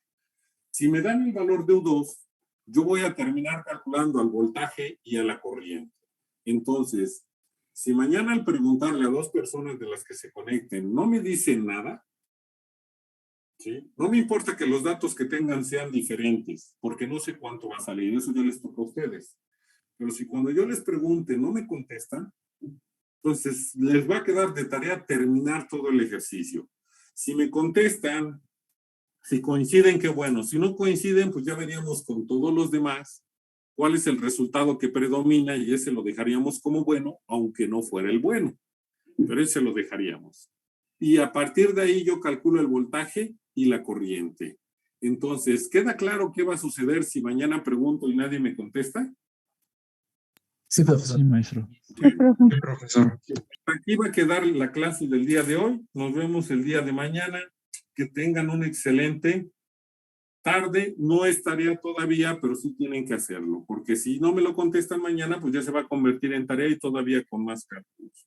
Si me dan el valor de U2, yo voy a terminar calculando al voltaje y a la corriente. Entonces, si mañana al preguntarle a dos personas de las que se conecten no me dicen nada, ¿sí? No me importa que los datos que tengan sean diferentes, porque no sé cuánto va a salir, eso ya les toca a ustedes. Pero si cuando yo les pregunte no me contestan, entonces les va a quedar de tarea terminar todo el ejercicio. Si me contestan, si coinciden, qué bueno. Si no coinciden, pues ya veríamos con todos los demás cuál es el resultado que predomina y ese lo dejaríamos como bueno, aunque no fuera el bueno. Pero ese lo dejaríamos. Y a partir de ahí yo calculo el voltaje y la corriente. Entonces, ¿queda claro qué va a suceder si mañana pregunto y nadie me contesta? Sí, profesor. Sí, maestro. Profesor. Aquí va a quedar la clase del día de hoy. Nos vemos el día de mañana. Que tengan un excelente tarde. No es tarea todavía, pero sí tienen que hacerlo. Porque si no me lo contestan mañana, pues ya se va a convertir en tarea y todavía con más cálculos.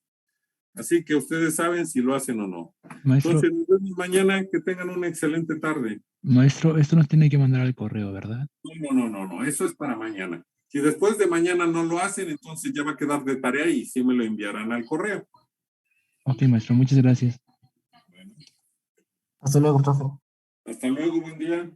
Así que ustedes saben si lo hacen o no. Maestro, Entonces, nos vemos mañana. Que tengan una excelente tarde. maestro, esto nos tiene que mandar al correo, ¿verdad? No. Eso es para mañana. Si después de mañana no lo hacen, entonces ya va a quedar de tarea y sí me lo enviarán al correo. Ok, maestro, muchas gracias. Bueno, Hasta luego, profe. hasta luego, buen día.